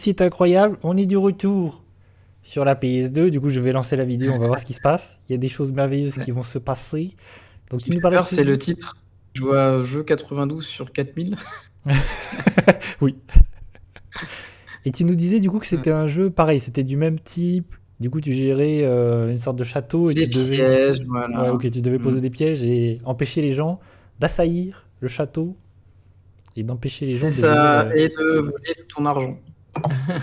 ceci est incroyable, on est du retour sur la PS2. Du coup, je vais lancer la vidéo, on va voir ce qui se passe. Il y a des choses merveilleuses qui vont se passer. Donc, Ce tu qui nous fait parlais de peur, ce c'est jeu. le titre. Je vois jeu 92 sur 4000. Oui. Et tu nous disais du coup que Ouais. c'était un jeu pareil, c'était du même type. Du coup, tu gérais une sorte de château et Des tu devais. pièges, Ouais, voilà. ok, tu devais Mm. poser des pièges et empêcher les gens d'assaillir le château et d'empêcher les C'est gens de voler. ça, et de voler tout ton argent.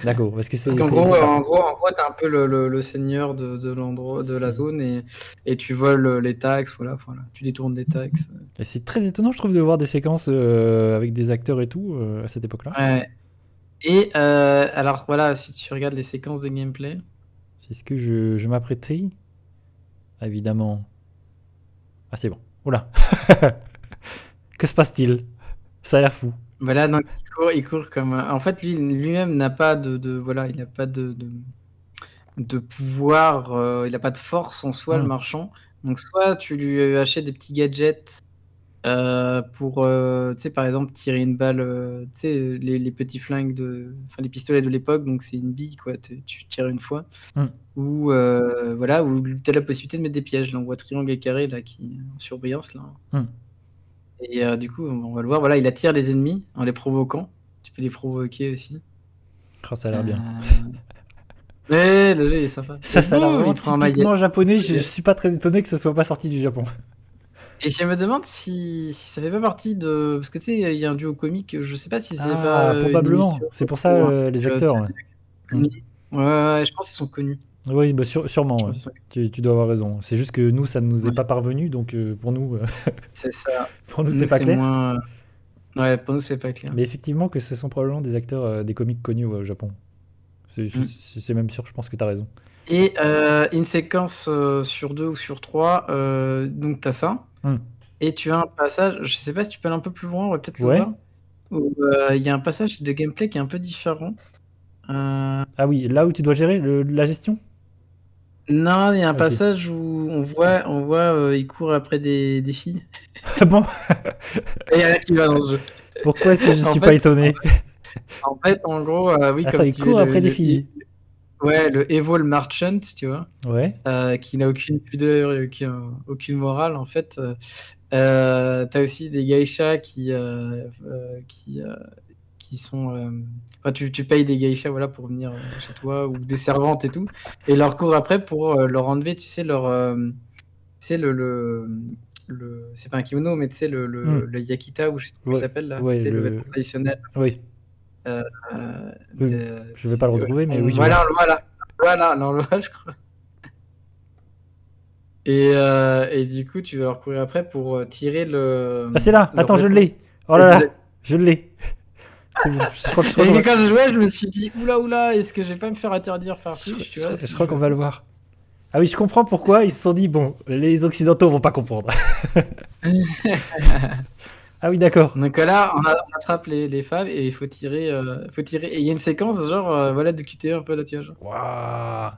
D'accord, parce que Parce c'est qu'en c'est- gros, c'est ça. t'es un peu le seigneur de l'endroit, de la C'est zone, et tu voles les taxes, voilà. Tu détournes les taxes. et c'est très étonnant, je trouve, de voir des séquences avec des acteurs et tout à cette époque-là. Ouais. Et alors voilà, si tu regardes les séquences de gameplay, C'est ce que je m'apprêtais. Évidemment. Ah, c'est bon. Oula. Que se passe-t-il? Ça a l'air fou. voilà, donc il court comme. En fait, lui-même n'a pas voilà, il n'a pas de pouvoir, il n'a pas de force en soi, le Hmm. marchand. Donc soit tu lui achètes des petits gadgets pour, tu sais, par exemple, tirer une balle, tu sais, les petits flingues enfin, les pistolets de l'époque, donc c'est une bille, quoi, tu tires une fois. Hmm. Ou, voilà, ou tu as la possibilité de mettre des pièges. Là, on voit triangle et carré, là, qui en surbrillance, là. Hmm. Et du coup, on va le voir, voilà, il attire les ennemis en les provoquant. Tu peux les provoquer aussi. Oh, ça a l'air bien. Mais le jeu, il est sympa. Et Ça a l'air boum, vraiment il prend un maillet. typiquement japonais. Je suis pas très étonné que ce soit pas sorti du Japon. Et je me demande si ça fait pas partie de. Parce que tu sais, il y a un duo comique, je sais pas si c'est pas Ah, une probablement. émission C'est pour ça ou un les truc, acteurs. Ouais. Hmm. connus. Ouais, je pense qu'ils sont connus. Oui, bah, Je sûrement. Ouais. pense qu'ils sont connus. Tu dois avoir raison. C'est juste que nous, ça ne nous est Ouais, pas parvenu, donc c'est ça. pour nous, c'est Nous, pas c'est clair. moins. Ouais, pour nous, c'est pas clair. Mais effectivement, que ce sont probablement des acteurs des comiques connus au Japon. Mm. C'est même sûr. Je pense que t'as raison. Et une séquence sur 2 ou sur 3, donc t'as ça. Hmm. Et tu as un passage, je sais pas si tu peux aller un peu plus loin, on va peut-être le Ouais. voir, où il y a un passage de gameplay qui est un peu différent. Ah oui, là où tu dois gérer la gestion. Non, il y a un Ok. passage où on voit il court après des filles. Ah bon. Et il y en a qui va dans ce jeu. Pourquoi est-ce que je En suis pas fait, étonné? en gros, oui, Attends, comme il tu es court après des filles. ouais, le Evil Merchant, tu vois, Ouais. qui n'a aucune pudeur, qui a aucune morale, en fait. T'as aussi des geishas qui sont. Enfin, tu payes des geishas, voilà, pour venir chez toi, ou des servantes et tout, et leur court après pour leur enlever, tu sais, tu sais, c'est pas un kimono, mais tu sais, Hmm. le yakita, ou je sais pas comment il Ouais. s'appelle là, Ouais. tu sais, le vêtement traditionnel. Oui. Euh, Oui. Je vais pas le retrouver, mais oui, je vois. voilà, voilà, non, le voilà, je crois. Et du coup, tu vas leur courir après pour tirer Ah, c'est là. leur Attends, je vêtement. l'ai. Oh là là, je l'ai. C'est bon. Je crois Et qu'on va. quand je jouais, je me suis dit, oula, est-ce que je vais pas me faire interdire faire plus, tu vois, Je si crois je qu'on fais va ça. le voir. Ah oui, je comprends pourquoi ils se sont dit bon, les occidentaux vont pas comprendre. Ah oui, d'accord. Donc là, on attrape les femmes et il faut tirer, faut tirer. Et il y a une séquence, genre, voilà, de QTE un peu là, tu vois, genre. Waouh.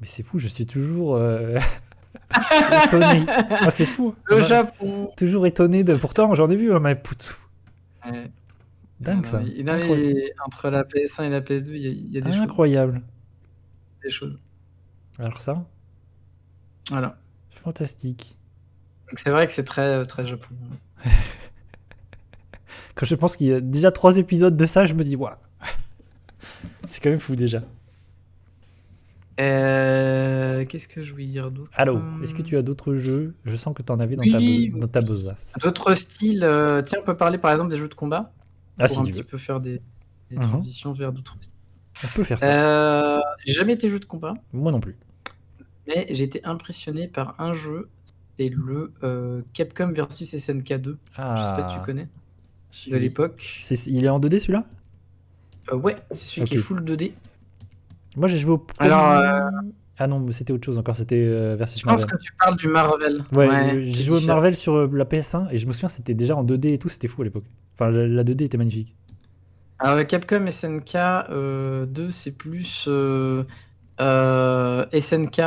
Mais c'est fou, je suis toujours étonné. Ah, c'est fou. Le Japon. Toujours étonné de. Pourtant, j'en ai vu, hein, mais Poutsu. Ouais. Dingue ça. Incroyable. Entre la PS1 et la PS2, il y a des choses. Incroyable. Des choses. Alors ça, Voilà. fantastique. Donc c'est vrai que c'est très, très Japon. Quand je pense qu'il y a déjà 3 épisodes de ça, je me dis waouh. C'est quand même fou déjà. Qu'est-ce que je voulais dire d'autre? Allô, est-ce que tu as d'autres jeux? Je sens que tu en avais dans Oui, ta besace. d'autres styles. Tiens, on peut parler par exemple des jeux de combat Ah, pour si un tu petit veux. peu faire des Mhm. transitions vers d'autres styles. On peut faire ça. J'ai jamais été jeu de combat, Moi non plus. mais j'ai été impressionné par un jeu. C'est le Capcom versus SNK 2. Je sais pas si tu Ah. connais. De l'époque. Il est en 2D celui-là? Ouais, c'est celui qui est Ok. full 2D. Moi j'ai joué au premier. Alors, Ah non, mais c'était autre chose encore, c'était versus je pense Marvel. que tu parles du Marvel. Ouais, j'ai c'est joué au différent. Marvel sur la PS1 et je me souviens c'était déjà en 2D et tout, c'était fou à l'époque. Enfin la 2D était magnifique. Alors, le Capcom SNK 2, c'est plus SNK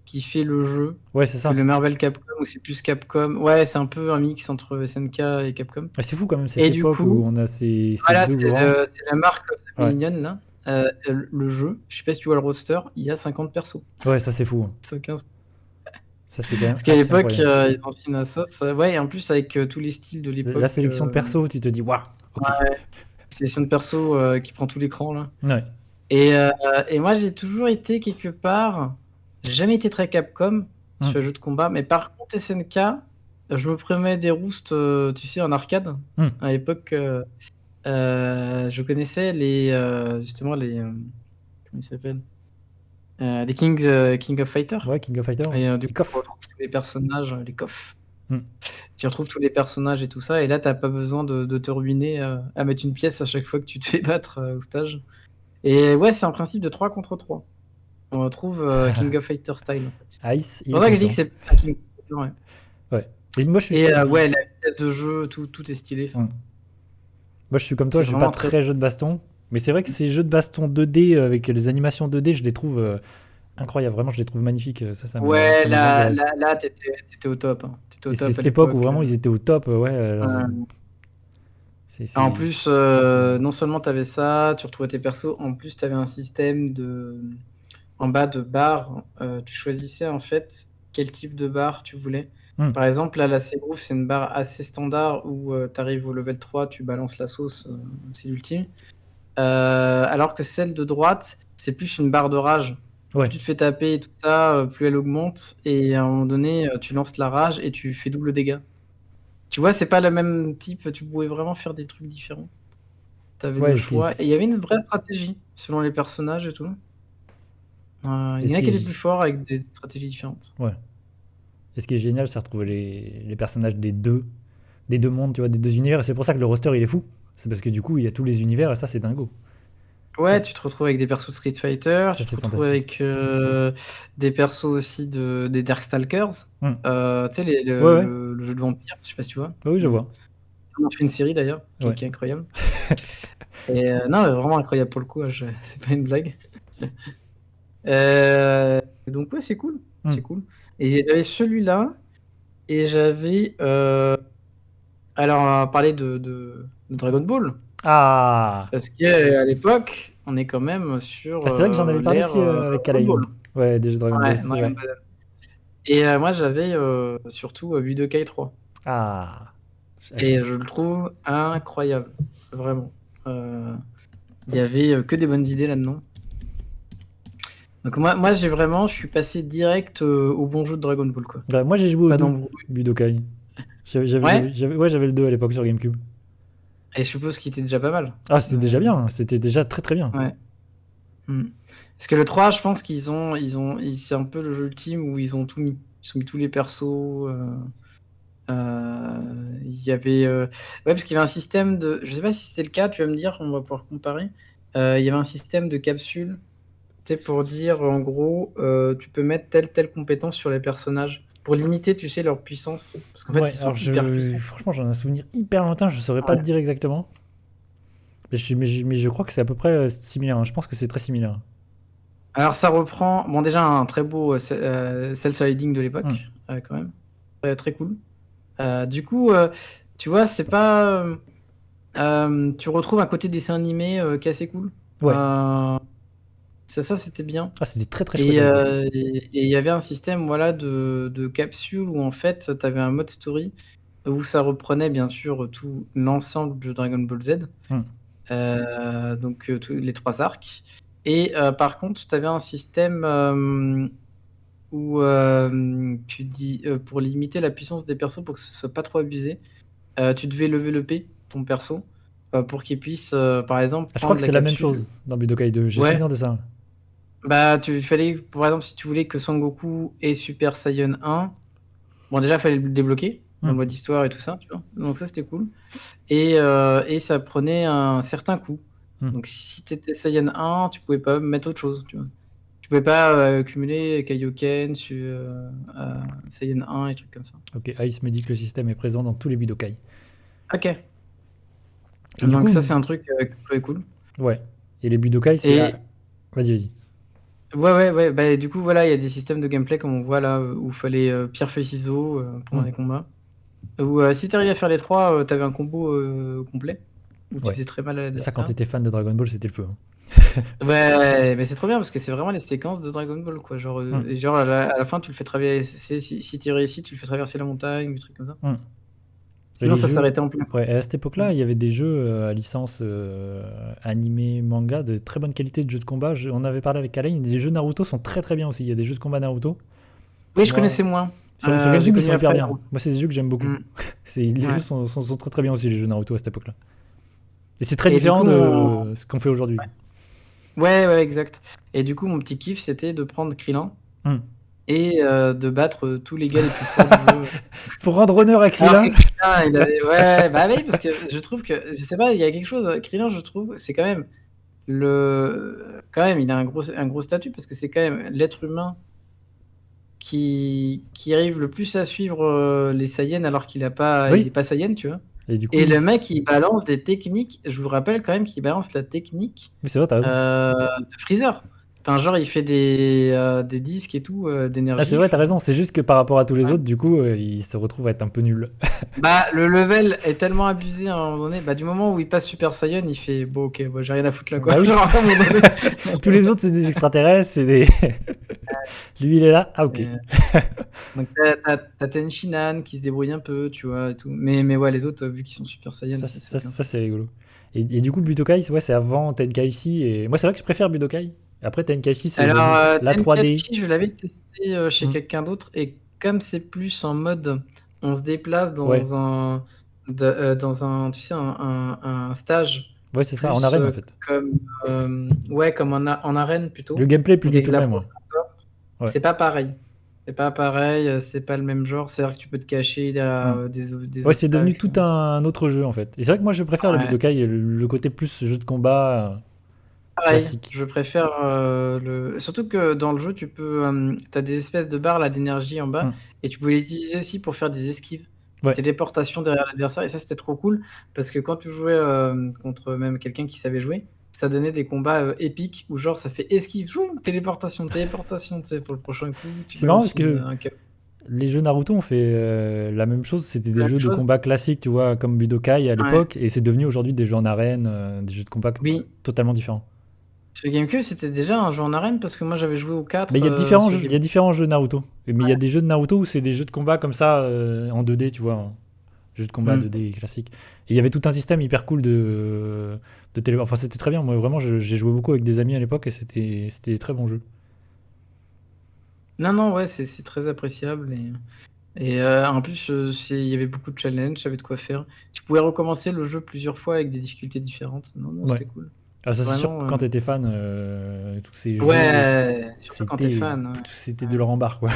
qui fait le jeu Ouais, c'est que ça. le Marvel Capcom, où c'est plus Capcom. Ouais, c'est un peu un mix entre SNK et Capcom. C'est fou quand même cette Et du époque où coup, on a ces voilà, deux grands. c'est la marque of the les Ouais. mignonnes là, le jeu, je sais pas si tu vois le roster, il y a 50 persos. Ouais, ça c'est fou, hein. 115. Ça c'est quand même Parce qu'à assez l'époque, incroyable. ils ont fait une sauce. Ouais, et en plus, avec tous les styles de La l'époque. sélection de perso, tu te dis, waouh, ok. Ouais, sélection de perso qui prend tout l'écran là. Ouais. Et, euh, et moi, j'ai toujours été quelque part. J'ai jamais été très Capcom Hmm. sur les jeux de combat, mais par contre, SNK, je me prenais des roustes, tu sais, en arcade. Hmm. À l'époque, je connaissais justement comment ils s'appellent? Les King of Fighters. Ouais, King of Fighters. Et du Et coup, tu KOF. retrouves tous les personnages, les coffres. Hmm. Tu retrouves tous les personnages et tout ça, et là, t'as pas besoin de te ruiner à mettre une pièce à chaque fois que tu te fais battre au stage. Et ouais, c'est un principe de 3 contre 3. On retrouve King of Fighter style, en fait. Ice, C'est il pour est ça que je dis que content. c'est un King of Fighter, ouais. Ouais. Et moi, Et ouais, la vitesse de jeu, tout est stylé. Hmm. Moi, je suis comme toi, C'est je suis pas vraiment très. très jeu de baston. Mais c'est vrai que ces jeux de baston 2D avec les animations 2D, je les trouve incroyables. Vraiment, je les trouve magnifiques. Ouais, Ça me vend du rêve. là, t'étais au top, hein. T'étais au Et c'est top à cette époque où l'époque. vraiment ils étaient au top. Ouais. Ouais. C'est, En c'est- plus, non seulement t'avais ça, tu retrouvais tes persos, en plus t'avais un système en bas de barre, tu choisissais en fait quel type de barre tu voulais. Hmm. Par exemple, là, la Seagroove, c'est une barre assez standard où tu arrives au level 3, tu balances la sauce, c'est l'ultime. Alors que celle de droite, c'est plus une barre de rage. Plus Ouais. tu te fais taper et tout ça, plus elle augmente. Et à un moment donné, tu lances la rage et tu fais double dégâts. Tu vois, c'est pas le même type, tu pouvais vraiment faire des trucs différents. T'avais Ouais, le choix. Et il y avait une vraie stratégie selon les personnages et tout. Il et y ce en a qui qui est, étaient plus forts avec des stratégies différentes. ouais. Et ce qui est génial, c'est retrouver les personnages des deux mondes, tu vois, des deux univers. Et c'est pour ça que le roster il est fou. C'est parce que du coup, il y a tous les univers et ça, c'est dingo. Ça, Ouais, tu te retrouves avec des persos de Street Fighter, ça tu te c'est retrouves fantastique. avec des persos aussi des Darkstalkers. Hmm. Tu sais, Ouais, ouais. le jeu de vampire, je sais pas si tu vois. Oui, je Ouais. vois. On en fait une série d'ailleurs, Ouais. qui est incroyable. Et non, vraiment incroyable pour le coup, c'est pas une blague. Donc ouais, c'est cool, Hmm. c'est cool. Et j'avais celui-là, et j'avais... alors, on va parler de Dragon Ball, Ah! parce qu'à l'époque, on est quand même Ah, sur c'est vrai que j'en avais parlé l'ère aussi avec Dragon Kalaïm. Ball. Ouais, des jeux Dragon Ball, Ouais, c'est Dragon vrai. Ball. Et moi, j'avais surtout Budokai 3. Ah! Et je le trouve incroyable, vraiment. Il y avait que des bonnes idées là-dedans. Donc moi je suis passé direct au bon jeu de Dragon Ball, quoi. Bah, moi, j'ai joué au Pas 2, d'embrouille. Budokai. Ouais, Ouais, j'avais le 2 à l'époque sur GameCube. et je suppose qu'il était déjà pas mal. Ah, c'était déjà Euh, bien, hein. C'était déjà très très bien. ouais. Hmm. Parce que le 3, je pense c'est un peu le jeu ultime où ils ont tout mis. Ils ont mis tous les persos. Il y avait, ouais, parce qu'il y avait un système de, je sais pas si c'était le cas, tu vas me dire, on va pouvoir comparer. Il y avait un système de capsules, tu sais, pour dire, en gros, tu peux mettre telle compétence sur les personnages pour limiter, tu sais, leur puissance. Parce qu'en fait, Ouais, ils alors sont hyper puissants. franchement, j'en ai un souvenir hyper lointain, je saurais pas Ouais. te dire exactement. Mais je crois que c'est à peu près similaire, hein. Je pense que c'est très similaire. Alors, ça reprend, bon, déjà, un très beau cel shading de Hmm. l'époque, quand même. Très, très cool. Du coup, tu vois, c'est pas. Tu retrouves un côté dessin animé qui est assez cool. Ouais. Ça, c'était bien. Ah, c'était très très chouette Et à l'époque. il y avait un système, voilà, de capsules où en fait, tu avais un mode story où ça reprenait bien sûr tout l'ensemble de Dragon Ball Z, Hmm. donc tous les 3 arcs. Et par contre, tu avais un système où tu dis pour limiter la puissance des persos pour que ce soit pas trop abusé, tu devais lever le P ton perso pour qu'il puisse, par exemple, Ah, je crois prendre que la c'est la même capsule. chose dans Budokai 2. J'ai Ouais, souvenir de ça. bah tu fallait, par exemple, si tu voulais que Son Goku ait Super Saiyan 1, bon déjà il fallait le débloquer dans Hmm. le mode histoire et tout ça, tu vois. Donc ça c'était cool. Et ça prenait un certain coût. Hmm. Donc si t'étais Saiyan 1, tu pouvais pas mettre autre chose, tu vois. Tu pouvais pas cumuler Kaioken sur Saiyan 1 et trucs comme ça. Ok, Ice me dit que le système est présent dans tous les Budokai. Ok. Et du Donc coup, ça c'est un truc que je trouvais cool. ouais. Et les Budokai, c'est. Et Vas-y, vas-y. ouais. Bah, du coup, voilà, il y a des systèmes de gameplay comme on voit là, où il fallait pierre, feuille, ciseaux pendant Hmm. les combats. Où si t'arrivais à faire les trois, t'avais un combo complet. où tu Ouais. faisais très mal à Ça, quand l'adversaire. t'étais fan de Dragon Ball, c'était le feu, hein. Ouais, mais c'est trop bien parce que c'est vraiment les séquences de Dragon Ball, quoi. Genre, Mm. et genre à la fin, tu le fais traverser. Si tu réussis, tu le fais traverser la montagne, des trucs comme ça. Mm. Et Sinon, les ça jeux. s'arrêtait en plein. Ouais, et à cette époque-là, il y avait des jeux à licence animé, manga, de très bonne qualité de jeux de combat. On avait parlé avec Alain, les jeux Naruto sont très très bien aussi. Il y a des jeux de combat Naruto. Oui, je Moi, connaissais moins. sur J'ai GameCube, ils connu sont hyper après bien. Naruto. Moi, c'est des jeux que j'aime beaucoup. Mm, Les jeux ouais. sont très très bien aussi, les jeux Naruto à cette époque-là. Et c'est très Et du différent coup, de ce qu'on fait aujourd'hui. ouais, exact. Et du coup, mon petit kiff, c'était de prendre Krillin Hmm. et de battre tous les gars les plus forts du jeu. Pour rendre honneur à Alors Krillin. que Krillin, il avait... Ouais, bah oui, parce que je trouve que... Je sais pas, il y a quelque chose... Krillin, je trouve, c'est quand même... Quand même, il a un gros statut parce que c'est quand même l'être humain qui arrive le plus à suivre les Saiyans alors qu'il Oui. est pas Saiyan, tu vois. Et du coup, Et le mec, il balance des techniques. Je vous rappelle quand même qu'il balance la technique oui, c'est vrai, t'as raison. de Freezer. Enfin, genre, il fait des disques et tout, Ah, d'énergie. c'est vrai, t'as raison. C'est juste que par rapport à tous les Ouais. autres, du coup, il se retrouve à être un peu nul. Bah, le level est tellement abusé à un moment donné. Bah, du moment où il passe Super Saiyan, il fait bon, ok, bon, j'ai rien à foutre là, quoi. Bah oui. Genre, à un moment donné. Tous les autres, c'est des extraterrestres, c'est des. Lui, il est là. Ah, ok. Et, donc, t'as Tenshinhan qui se débrouille un peu, tu vois, et tout. Mais ouais, les autres, vu qu'ils sont Super Saiyan, ça devient Ça, c'est rigolo. Et du coup, Budokai, ouais, c'est avant Tenkaichi. Et moi, c'est vrai que je préfère Budokai. Après, Tenkaichi, c'est Alors, la 3D. Tenkaichi, je l'avais testé chez Mm. quelqu'un d'autre, et comme c'est plus en mode on se déplace Ouais, dans un, tu sais, un stage, ouais, c'est ça, en plus arène en fait. comme, ouais, comme en arène Le plutôt, gameplay est plus donc avec la détourné, moi. profondeur, Ouais. c'est pas pareil. C'est pas pareil, c'est pas le même genre, c'est-à-dire que tu peux te cacher Mm. derrière des Ouais, c'est devenu obstacles. tout un autre jeu en fait. Et c'est vrai que moi, je préfère le Ouais. Budokai, le côté plus jeu de combat Pareil, classique. je préfère surtout que dans le jeu, t'as des espèces de barres là d'énergie en bas Mm. et tu peux les utiliser aussi pour faire des esquives, Ouais. téléportation derrière l'adversaire, et ça c'était trop cool parce que quand tu jouais contre même quelqu'un qui savait jouer, ça donnait des combats épiques où genre ça fait esquive, téléportation, tu sais, pour le prochain coup, tu C'est marrant parce balances que un cap. les jeux Naruto ont fait la même chose. C'était des La même jeux de chose. combat classiques, tu vois, comme Budokai à Ouais. l'époque. Et c'est devenu aujourd'hui des jeux en arène, des jeux de combat Oui, totalement différents. sur GameCube c'était déjà un jeu en arène parce que moi j'avais joué au 4 Mais il y a différents sur jeux, il y GameCube. a différents jeux Naruto. Mais il y a des jeux de Naruto où c'est des jeux de combat comme ça en 2D, tu vois, jeux de combat Hmm. 2D classique. Et il y avait tout un système hyper cool de télé. Enfin, c'était très bien. Moi, vraiment, j'ai joué beaucoup avec des amis à l'époque et c'était des très bons jeux. Non, ouais, c'est très appréciable. Et en plus, il y avait beaucoup de challenges, tu savais de quoi faire. Tu pouvais recommencer le jeu plusieurs fois avec des difficultés différentes. Non, Ouais. c'était cool. Ah, ça, c'est sûr que Vraiment. quand t'étais fan, tous ces jeux, Ouais, surtout quand t'es fan. c'était de Ouais. leur embarque, quoi.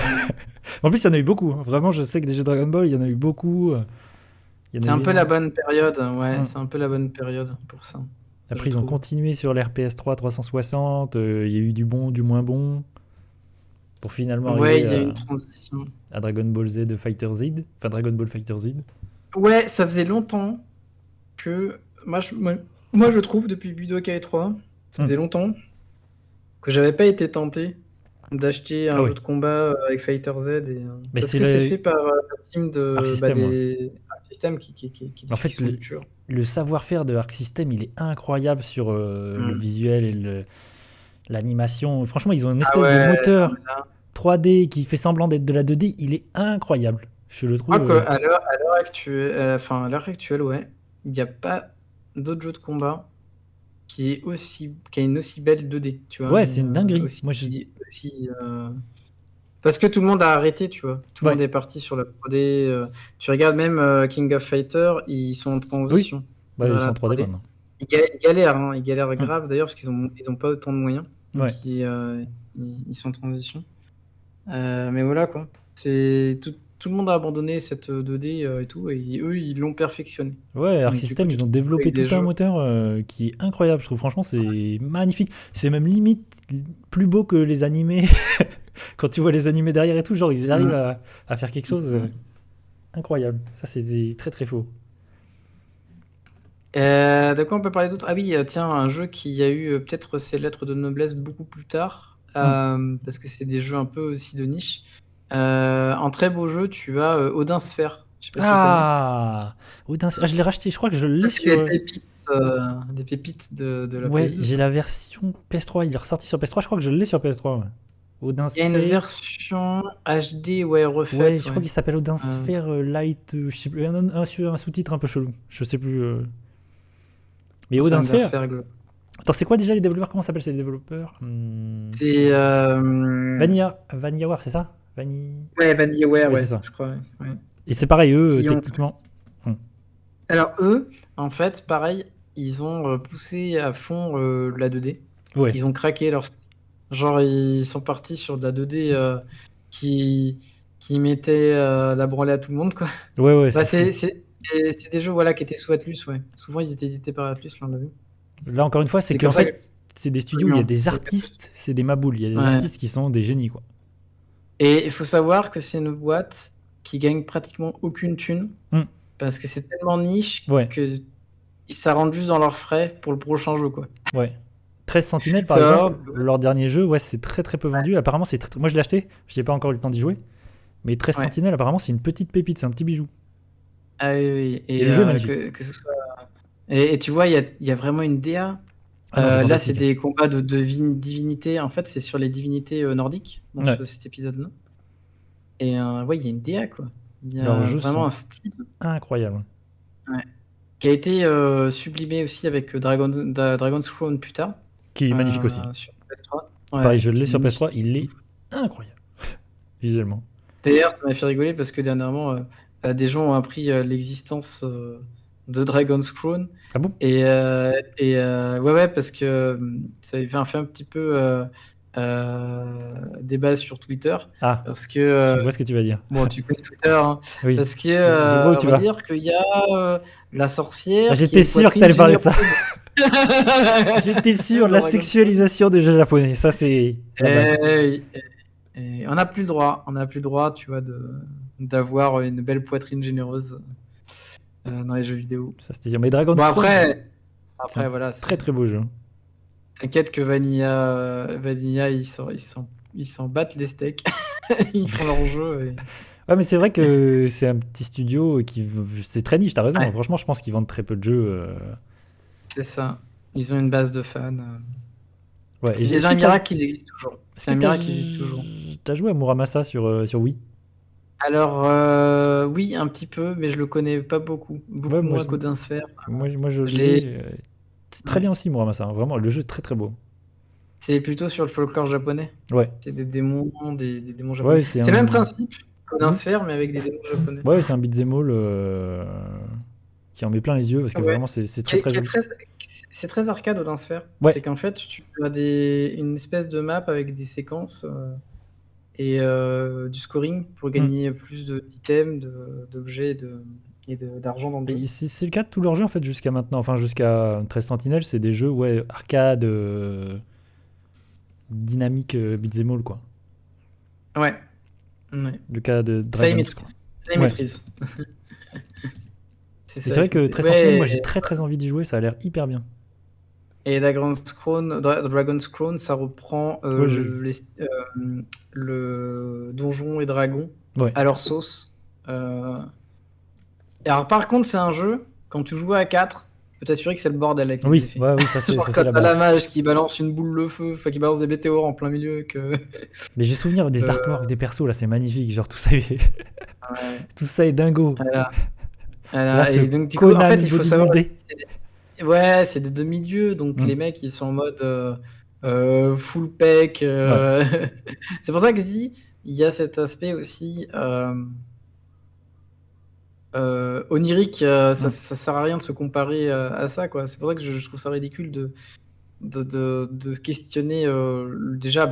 En plus, il y en a eu beaucoup, hein. Vraiment, je sais que des jeux Dragon Ball, il y en a eu beaucoup. Il y en a C'est eu un peu la énormément. bonne période, ouais, Mm. c'est un peu la bonne période pour ça, je Après, ils ont trouve. continué sur l'RPS3 360. Il y a eu du bon, du moins bon. Pour finalement Ouais, arriver il y a eu une transition. à Dragon Ball Z de Fighter Z. Enfin, Dragon Ball Fighter Z. Ouais, ça faisait longtemps que. Moi, je trouve, depuis Budokai 3, ça Mm. faisait longtemps que j'avais pas été tenté d'acheter Ah un jeu ouais. de combat avec Fighter Z, Mais parce c'est que c'est le fait par la team Arc de System, ouais. des Arc System En qui fait, sont du tueur. le savoir-faire de Arc System, il est incroyable sur le Mm. visuel et l'animation. Franchement, ils ont une Ah espèce de ouais, non, moteur mais là, 3D qui fait semblant d'être de la 2D. Il est incroyable. Je le je crois trouve. qu'à l'heure actuelle, à l'heure actuelle, ouais, il n'y a pas d'autre jeu de combat qui a une aussi belle 2D, tu vois, Ouais, c'est une dinguerie. aussi, Moi, aussi parce que tout le monde a arrêté, tu vois. Tout le monde ouais. est parti sur la 3D. Tu regardes même King of Fighter, ils sont en Oui. transition Bah, vers ils sont la en 3D 3D. maintenant. Ils galèrent, hein, ils galèrent Mm. grave d'ailleurs parce qu'ils ont pas autant de moyens. Ouais. Donc ils sont en transition. Mais voilà quoi. Tout le monde a abandonné cette 2D et tout, et eux ils l'ont perfectionné. Ouais, Arc Donc du coup System, tu ils te ont retrouves développé avec tout des un jeux. moteur qui est incroyable, je trouve. Franchement, c'est magnifique. C'est même limite plus beau que les animés. Quand tu vois les animés derrière et tout, genre, ils arrivent Mm. à faire quelque chose incroyable. Ça, c'est très très faux. De quoi on peut parler d'autre? Ah oui, tiens, un jeu qui a eu peut-être ses lettres de noblesse beaucoup plus tard, Mm. parce que c'est des jeux un peu aussi de niche. En très beau jeu, tu as Odin Sphere. Je sais pas si tu le connais. Ah, Odin Sphere. Ah, je l'ai racheté, je crois que je l'ai Ça, c'est sur. des pépites de la Ouais, PS2, j'ai ça. la version PS3, il est ressorti sur PS3, je crois que je l'ai sur PS3. Ouais. Odin Il y a une Sphere. version HD, ouais, Ouais, refaite, je crois ouais. qu'il s'appelle Odin Euh, Sphere Light, je sais plus, un sous-titre un peu chelou, je sais plus. Mais sur Odin Odin Sphere. Sphere. Attends, c'est quoi déjà les développeurs? Comment s'appellent ces développeurs? C'est. Vanillaware, c'est ça? Ouais, VanillaWare, Ouais, c'est ouais, ça. je crois, ouais. Ouais. Et c'est pareil, eux, Qui ont... techniquement. Alors, eux, en fait, pareil, ils ont poussé à fond la 2D. Ouais, Ils ont craqué leur. Genre, ils sont partis sur de la 2D qui... qui mettait la branlée à tout le monde, quoi. ouais, Bah, c'est fou. c'est des jeux voilà, qui étaient sous Atlus, ouais. Souvent, ils étaient édités par Atlus, là, on l'a vu. Là, encore une fois, c'est C'est qu'en comme ça que fait, c'est des c'est studios où connu, il y a hein. des C'est avec Atlus. artistes, c'est des maboules. Il y a des Ouais. artistes qui sont des génies, quoi. Et il faut savoir que c'est une boîte qui gagne pratiquement aucune thune Hmm. parce que c'est tellement niche Ouais, que ça rentre juste dans leurs frais pour le prochain jeu, quoi. ouais. 13 Sentinelles, par Ça exemple, va, leur dernier jeu, ouais, c'est très très peu vendu. Apparemment, c'est moi je l'ai acheté, je n'ai pas encore eu le temps d'y jouer. Mais 13 ouais. Sentinelles, apparemment, c'est une petite pépite, c'est un petit bijou. Ah oui, oui. Et Et le jeu est magnifique. que ce soit. Et tu vois, il y a vraiment une DA. Ah non, c'est Là, c'est fantastique. des combats de divinités. En fait, c'est sur les divinités nordiques dans Ouais. cet épisode-là. Et ouais, il y a une DA, quoi. Il y Leurs a jeux vraiment sont un style. incroyables. Ouais. Qui a été sublimé aussi avec Dragon's Crown plus tard. Qui est magnifique aussi. Sur PS3. Pareil, Ouais, je qui l'ai est sur PS3, magnifique. il est incroyable, visuellement. D'ailleurs, ça m'a fait rigoler parce que dernièrement, des gens ont appris l'existence de Dragon's Crown. Ah bon? Ouais, parce que ça avait fait un petit peu débat sur Twitter. Ah, Parce que, je vois ce que tu vas dire. bon, tu connais Twitter, hein. Oui, Parce que, je vois où on tu va vas. dire qu'il y a la Ah, sorcière qui a j'étais une sûr que poitrine t'allais parler de ça. généreuse. J'étais sûr, Dans la Dragon's Crown. sexualisation des jeux japonais, ça c'est la base. Et on n'a plus le droit, tu vois, d'avoir une belle poitrine généreuse dans les jeux vidéo. Ça c'était sûr. Mais Dragon's Bon, Crown, après c'est un voilà, très très beau jeu. t'inquiète que Vanilla, ils s'en battent les steaks. Ils font leur jeu. Ouais, mais c'est vrai que c'est un petit studio qui. C'est très niche, t'as raison. Ouais, Franchement, je pense qu'ils vendent très peu de jeux. c'est ça. Ils ont une base de fans. Ouais, C'est est-ce déjà que un t'as miracle qu'ils existent toujours. est-ce C'est que un t'as miracle qu'ils existent toujours. t'as joué à Muramasa sur Wii? Alors, oui, un petit peu, mais je le connais pas beaucoup. Ouais, Beaucoup moins qu'Odin Sphere. moi je Je l'ai. l'ai. C'est très Ouais. bien aussi, Muramasa. Hein. Vraiment, le jeu est très très beau. C'est plutôt sur le folklore japonais. Ouais, C'est des démons, des démons japonais. ouais, c'est C'est le un. même principe qu'Odin Hmm. Sphere, mais avec des démons japonais. Ouais, c'est un beat'em all qui en met plein les yeux parce que Ouais. vraiment c'est très très joli. C'est très arcade Odin Sphere. Ouais. C'est qu'en fait, tu as une espèce de map avec des séquences et du scoring pour gagner plus d'items, d'objets et d'argent dans le jeu. Et c'est le cas de tous leurs jeux en fait jusqu'à maintenant. Enfin, jusqu'à 13 Sentinelles, c'est des jeux ouais, arcade, dynamique, beat'em all quoi. Ouais. Ouais. Le cas de Ça, ils Dragon's maîtrisent. Crown. Ça, ils Ouais. maîtrisent. Et c'est vrai que 13 Ouais, Sentinelles, moi j'ai très très envie d'y jouer, ça a l'air hyper bien. et Dragon's Crown, ça reprend Ouais, le donjon et dragon ouais. à leur sauce. Et alors, par contre, c'est un jeu, quand tu joues à 4, je peux t'assurer que c'est le bordel avec les Oui, effets. ouais, oui, ça c'est Genre, ça, quand c'est la t'as la base. mage qui balance une boule de feu, enfin qui balance des météores en plein milieu, que. Mais j'ai souvenir des Euh, artworks des persos là, c'est magnifique. Genre tout ça, Ouais. tout ça est dingo. Voilà. Là, ce Et donc, du coup, en Conan fait, il faut savoir. bodybuildé. Ouais, c'est des demi-dieux, donc les mecs, ils sont en mode full pec. Ouais. C'est pour ça que je dis, il y a cet aspect aussi onirique. Ça sert à rien de se comparer à ça, quoi. C'est pour ça que je trouve ça ridicule de questionner déjà,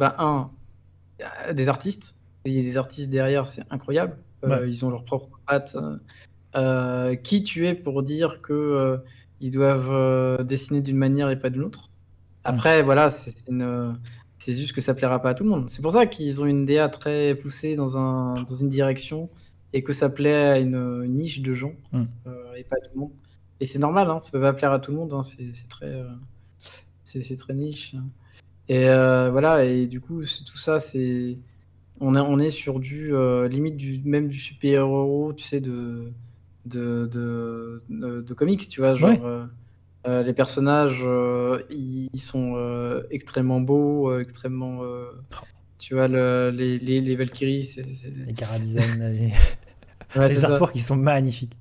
des artistes. Il y a des artistes derrière, c'est incroyable. Ouais. Ils ont leur propre patte. Qui tu es pour dire que ils doivent dessiner d'une manière et pas d'une autre? Après, voilà, c'est juste que ça plaira pas à tout le monde. C'est pour ça qu'ils ont une DA très poussée dans une direction et que ça plaît à une niche de gens et pas à tout le monde. Et c'est normal, hein, ça peut pas plaire à tout le monde, hein, c'est très niche. Et voilà, et du coup, tout ça, c'est On est sur du limite même du super-héros, tu sais, de comics, tu vois, Ouais. genre les personnages, ils sont extrêmement beaux, extrêmement, Oh, tu vois, les Valkyries, les chara-design, là, ouais, c'est les ça. artworks, ils sont magnifiques.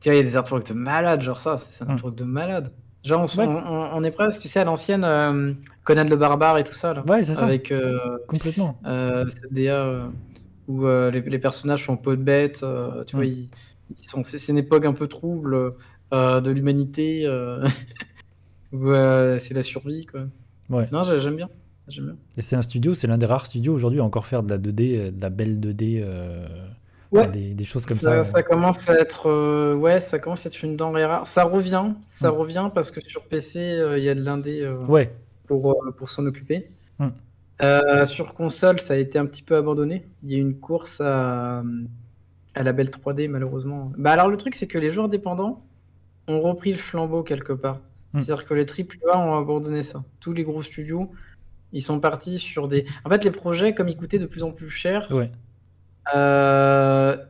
Tu vois, il y a des artworks de malade, genre ça, c'est un Hmm. artwork de malade. Genre, Ouais, on est presque, tu sais, à l'ancienne Conan le Barbare et tout ça, là, ouais, c'est ça, avec complètement. cette DA où les personnages sont peau de bête, tu vois, Hmm. c'est une époque un peu trouble de l'humanité où c'est la survie, quoi. Ouais. Non, j'aime bien. J'aime bien. Et c'est un studio, c'est l'un des rares studios aujourd'hui à encore faire de la 2D, de la belle 2D, enfin Ouais, des choses comme ça. ça commence à être, ouais, ça commence à être une denrée rare. Ça Hmm. revient parce que sur PC, il y a de l'indé Ouais. pour s'en occuper. Hmm. Sur console, ça a été un petit peu abandonné. Il y a eu une course à la belle 3D, malheureusement. Bah alors le truc, c'est que les joueurs dépendants ont repris le flambeau quelque part. Hmm. C'est-à-dire que les AAA ont abandonné ça. Tous les gros studios, ils sont partis sur des. En fait, les projets, comme ils coûtaient de plus en plus cher, Ouais.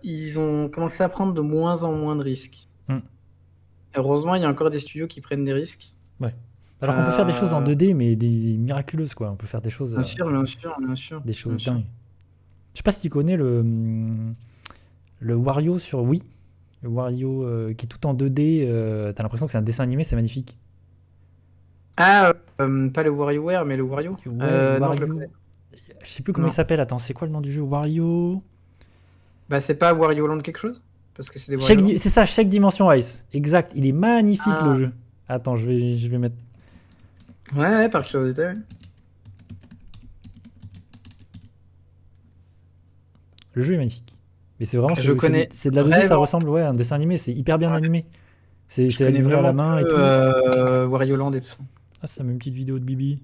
ils ont commencé à prendre de moins en moins de risques. Hmm. Heureusement, il y a encore des studios qui prennent des risques. Ouais. Alors qu'on peut faire des choses en Euh, 2D, mais des miraculeuses, quoi. On peut faire des choses, Bien sûr, bien sûr, bien sûr, des bien choses sûr. dingues. Je sais pas si tu connais le Wario sur Wii. Le Wario qui est tout en 2D. T'as l'impression que c'est un dessin animé, c'est magnifique. Ah, pas le WarioWare, mais le Wario. Ouais, Non, je le connais. Wario. Je sais plus comment il Non. s'appelle. Attends, c'est quoi le nom du jeu? Wario. Bah, c'est pas Wario Land quelque chose? Parce que c'est des Wario Land. C'est ça, chaque dimension Ice. Exact. Il est magnifique le Ah, jeu. Attends, je vais mettre. ouais, ouais, par curiosité, ouais. Le jeu est magnifique. Mais c'est vraiment, Je connais c'est de la 2D, ça vraiment, ressemble ouais, à un dessin animé. C'est hyper bien ouais, animé. je C'est connais animé à la vraiment main et que tout. Wario Land et tout ça. Ah, ça met une petite vidéo de Bibi.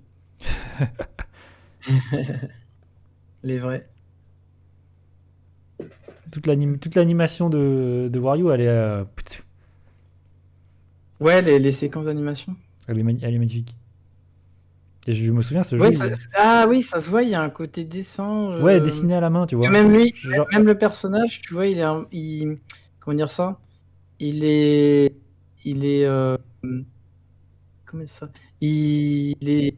Les vrais. Toute l'animation de Wario, Ouais, les séquences d'animation. elle est magnifique. Et je me souviens, ce jeu, Ouais, ah oui, ça se voit, il y a un côté dessin. ouais, dessiné à la main, tu Que vois. même lui, Genre, même le personnage, tu vois, comment dire ça? Il est, comment ça? Il est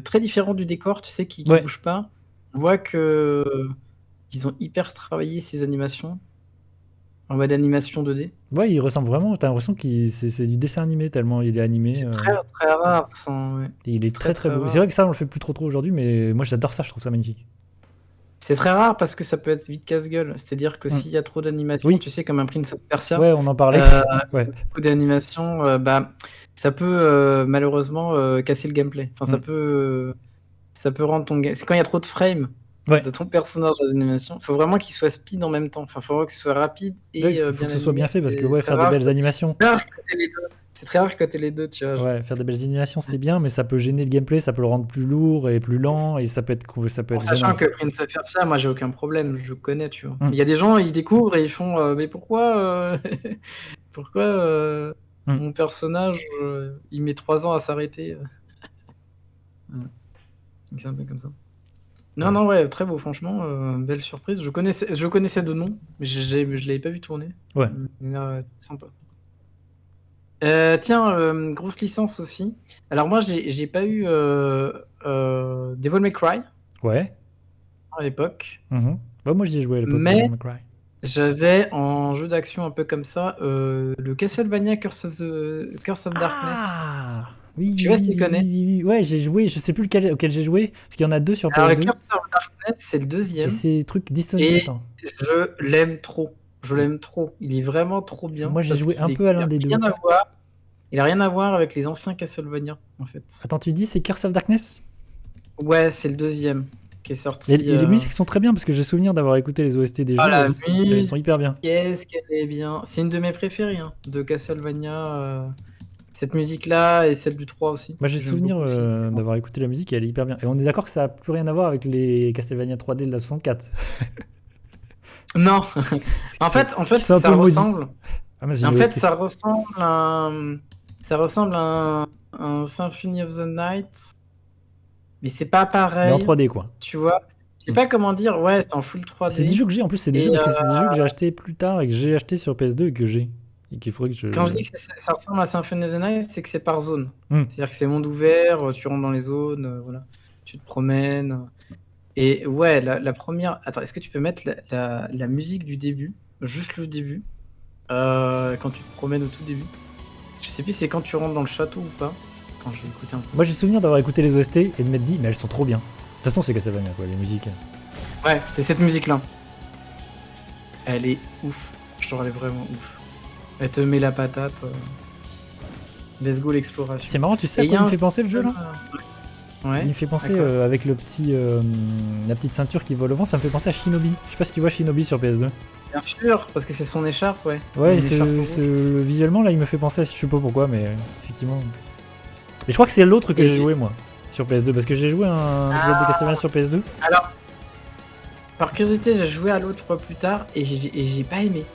très différent du décor, tu sais, qui ouais, bouge pas. On voit que ils ont hyper travaillé ces animations en mode animation 2D. ouais, il ressemble vraiment. T'as l'impression c'est du dessin animé tellement il est animé. C'est très très rare, ça, ouais. Et il est Très très très très beau. C'est rare. vrai que ça, on le fait plus trop aujourd'hui, mais moi j'adore ça, je trouve ça magnifique. C'est très rare parce que ça peut être vite casse-gueule. C'est-à-dire que Hmm. s'il y a trop d'animation, Oui, tu sais, comme un Prince of Persia, ouais, on en parlait. euh, Ouais. beaucoup d'animation, bah, ça peut malheureusement casser le gameplay. Enfin, Hmm. ça peut rendre ton C'est quand il y a trop de frames Ouais. de ton personnage dans les animations. Il faut vraiment qu'il soit speed en même temps. Enfin, il faut vraiment qu'il soit rapide Ouais, il et faut bien que ce soit animé. bien fait parce que C'est ouais, très faire des rare. belles animations. C'est très rare que tu les deux, tu vois. Genre. Ouais, faire des belles animations, c'est bien, mais ça peut gêner le gameplay, ça peut le rendre plus lourd et plus lent, et ça peut En être sachant gênant. que Prince of Persia, moi, j'ai aucun problème. Je connais, tu vois. Hmm. Mais il y a des gens, ils découvrent et ils font mais pourquoi pourquoi Hmm. mon personnage il met 3 ans à s'arrêter Ouais. Donc, c'est un peu comme ça. Non, Ouais. non, ouais, très beau, franchement, belle surprise. Je connaissais de nom, mais je l'avais pas vu tourner. Ouais. Sympa. Tiens, grosse licence aussi. Alors moi, j'ai pas eu Devil May Cry Ouais. à l'époque, Mhm. Ouais, moi j'y ai joué à l'époque, Devil mais May Cry. j'avais en jeu d'action un peu comme ça le Castlevania Curse of Darkness. Ah oui, Je sais oui, pas si tu oui, connais. oui, oui, oui. Ouais, j'ai joué, je sais plus auquel j'ai joué, parce qu'il y en a deux sur Alors le PS2, Curse of Darkness, c'est le et deuxième, c'est truc Dishonored. et Attends. je l'aime trop. Je l'aime trop. Il est vraiment trop bien Moi j'ai parce joué un qu'il peu à a l'un des rien deux. à voir. Il a rien à voir avec les anciens Castlevania, en fait. Attends, tu dis c'est Curse of Darkness? Ouais, c'est le deuxième qui est sorti. Et les musiques sont très bien, parce que j'ai souvenir d'avoir écouté les OST des Ah, jeux, la elles sont musique, hyper bien. qu'est-ce qu'elle est bien. C'est une de mes préférées hein, de Castlevania. Cette musique-là et celle du 3 aussi. Moi j'ai J'aime souvenir beaucoup aussi. d'avoir écouté la musique et elle est hyper bien. Et on est d'accord que ça a plus rien à voir avec les Castlevania 3D de la 64. Non, en Qui fait, sont un peu ça maudits. ressemble. Ah, mais c'est En une fait, OST. ça ressemble à un Symphony of the Night, mais c'est pas Mais en pareil, 3D quoi. tu vois. Je sais pas comment dire, ouais, c'est en full C'est des 3D. jeux que j'ai en plus, c'est des Et jeux parce que c'est des jeux que j'ai achetés plus tard et que j'ai acheté sur PS2 et que j'ai. Et qu'il faudrait que quand je je. dis que ça ressemble à Symphony of the Night, c'est que c'est par zone. Hmm. C'est-à-dire que c'est monde ouvert, tu rentres dans les zones, voilà. Tu te promènes. Et ouais, la première. Attends, est-ce que tu peux mettre la musique du début? Juste le début. Quand tu te promènes au tout début. Je sais plus si c'est quand tu rentres dans le château ou pas. Attends, je vais écouter un peu. Moi j'ai souvenir d'avoir écouté les OST et de m'être dit, mais elles sont trop bien. De toute façon, c'est Castlevania quoi, les musiques. Ouais, c'est cette musique-là. Elle est ouf. Genre, elle est vraiment ouf. Elle te met la patate. Let's go l'exploration. C'est marrant, tu sais à Et quoi y a il me un fait penser le jeu là? Ouais. Il me fait penser D'accord. avec le petit, la petite ceinture qui vole au vent, ça me fait penser à Shinobi. Je sais pas si tu vois Shinobi sur PS2. Bien sûr, parce que c'est son écharpe, ouais. Ouais, Une écharpe rouge. visuellement là il me fait penser à, je sais pas pourquoi, mais effectivement. Et je crois que c'est l'autre que Et- j'ai joué moi sur PS2 parce que j'ai joué un épisode de Castlevania sur PS2. Alors, par curiosité, j'ai joué à l'autre plus tard et j'ai pas aimé.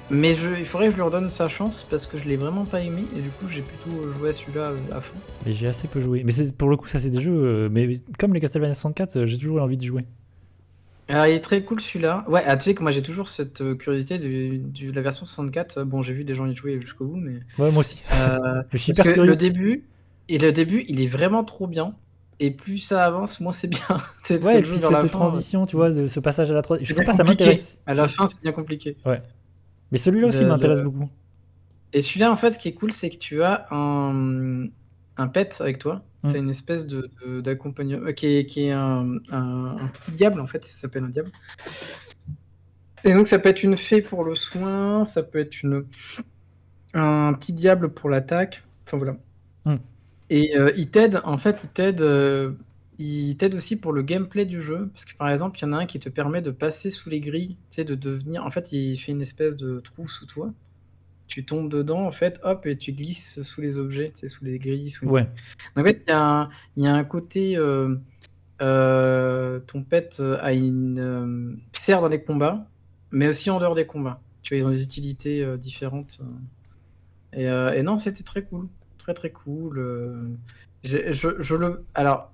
Mais il faudrait que je lui redonne sa chance parce que je l'ai vraiment pas aimé et du coup j'ai plutôt joué à celui-là à fond. Mais j'ai assez peu joué. Mais pour le coup, ça c'est des jeux. Mais comme les Castlevania 64, j'ai toujours eu envie de jouer. Alors il est très cool celui-là. Ouais, tu sais que moi j'ai toujours cette curiosité de la version 64. Bon, j'ai vu des gens y jouer jusqu'au bout, mais Ouais, moi aussi. Je suis parce hyper que curieux. le début, il est vraiment trop bien. Et plus ça avance, moins c'est bien. Tu sais, parce que Ouais, et le jeu puis vers la cette fin, transition, tu vois, de ce passage à la 3. Je c'est sais bien pas, ça compliqué. m'intéresse. À la fin, c'est bien compliqué. Ouais. Mais celui-là aussi Le- m'intéresse le- beaucoup. Et celui-là, en fait, ce qui est cool, c'est que tu as un pet avec toi. Mm. Tu as une espèce d'accompagnement qui est un petit diable, en fait, ça s'appelle un diable. Et donc, ça peut être une fée pour le soin, ça peut être un petit diable pour l'attaque. Enfin, voilà. Mm. Et il t'aide aussi pour le gameplay du jeu. Parce que, par exemple, il y en a un qui te permet de passer sous les grilles, tu sais, de devenir... En fait, il fait une espèce de trou sous toi. Tu tombes dedans, en fait, hop, et tu glisses sous les objets, tu sais, sous les grilles, sous les Ouais. trucs. Donc, en fait, il y a un côté... ton pet sert dans les combats, mais aussi en dehors des combats. Tu vois, ils ont des utilités différentes. Et non, c'était très cool. Très, très cool. Alors,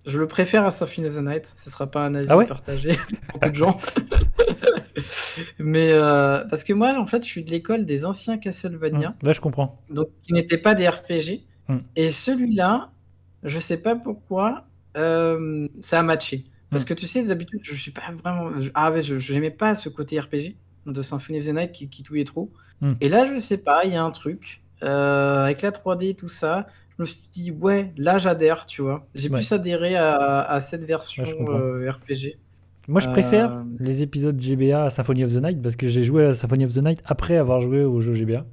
je le préfère à Symphony of the Night. Ce sera pas un avis Ah ouais partagé pour beaucoup de gens. Mais parce que moi, en fait, je suis de l'école des anciens Castlevania, Ouais, je comprends. donc qui n'étaient pas des RPG. Mm. Et celui-là, je sais pas pourquoi, ça a matché. Parce Mm. que tu sais, d'habitude, je suis pas vraiment. Ah ouais, je n'aimais pas ce côté RPG de Symphony of the Night qui touillait trop. Mm. Et là, je sais pas, il y a un truc. Avec la 3D et tout ça, je me suis dit, ouais, là, j'adhère, tu vois. J'ai Ouais. plus adhéré à cette version Ouais, je comprends. RPG. Moi, je préfère les épisodes GBA à Symphony of the Night parce que j'ai joué à Symphony of the Night après avoir joué au jeu GBA.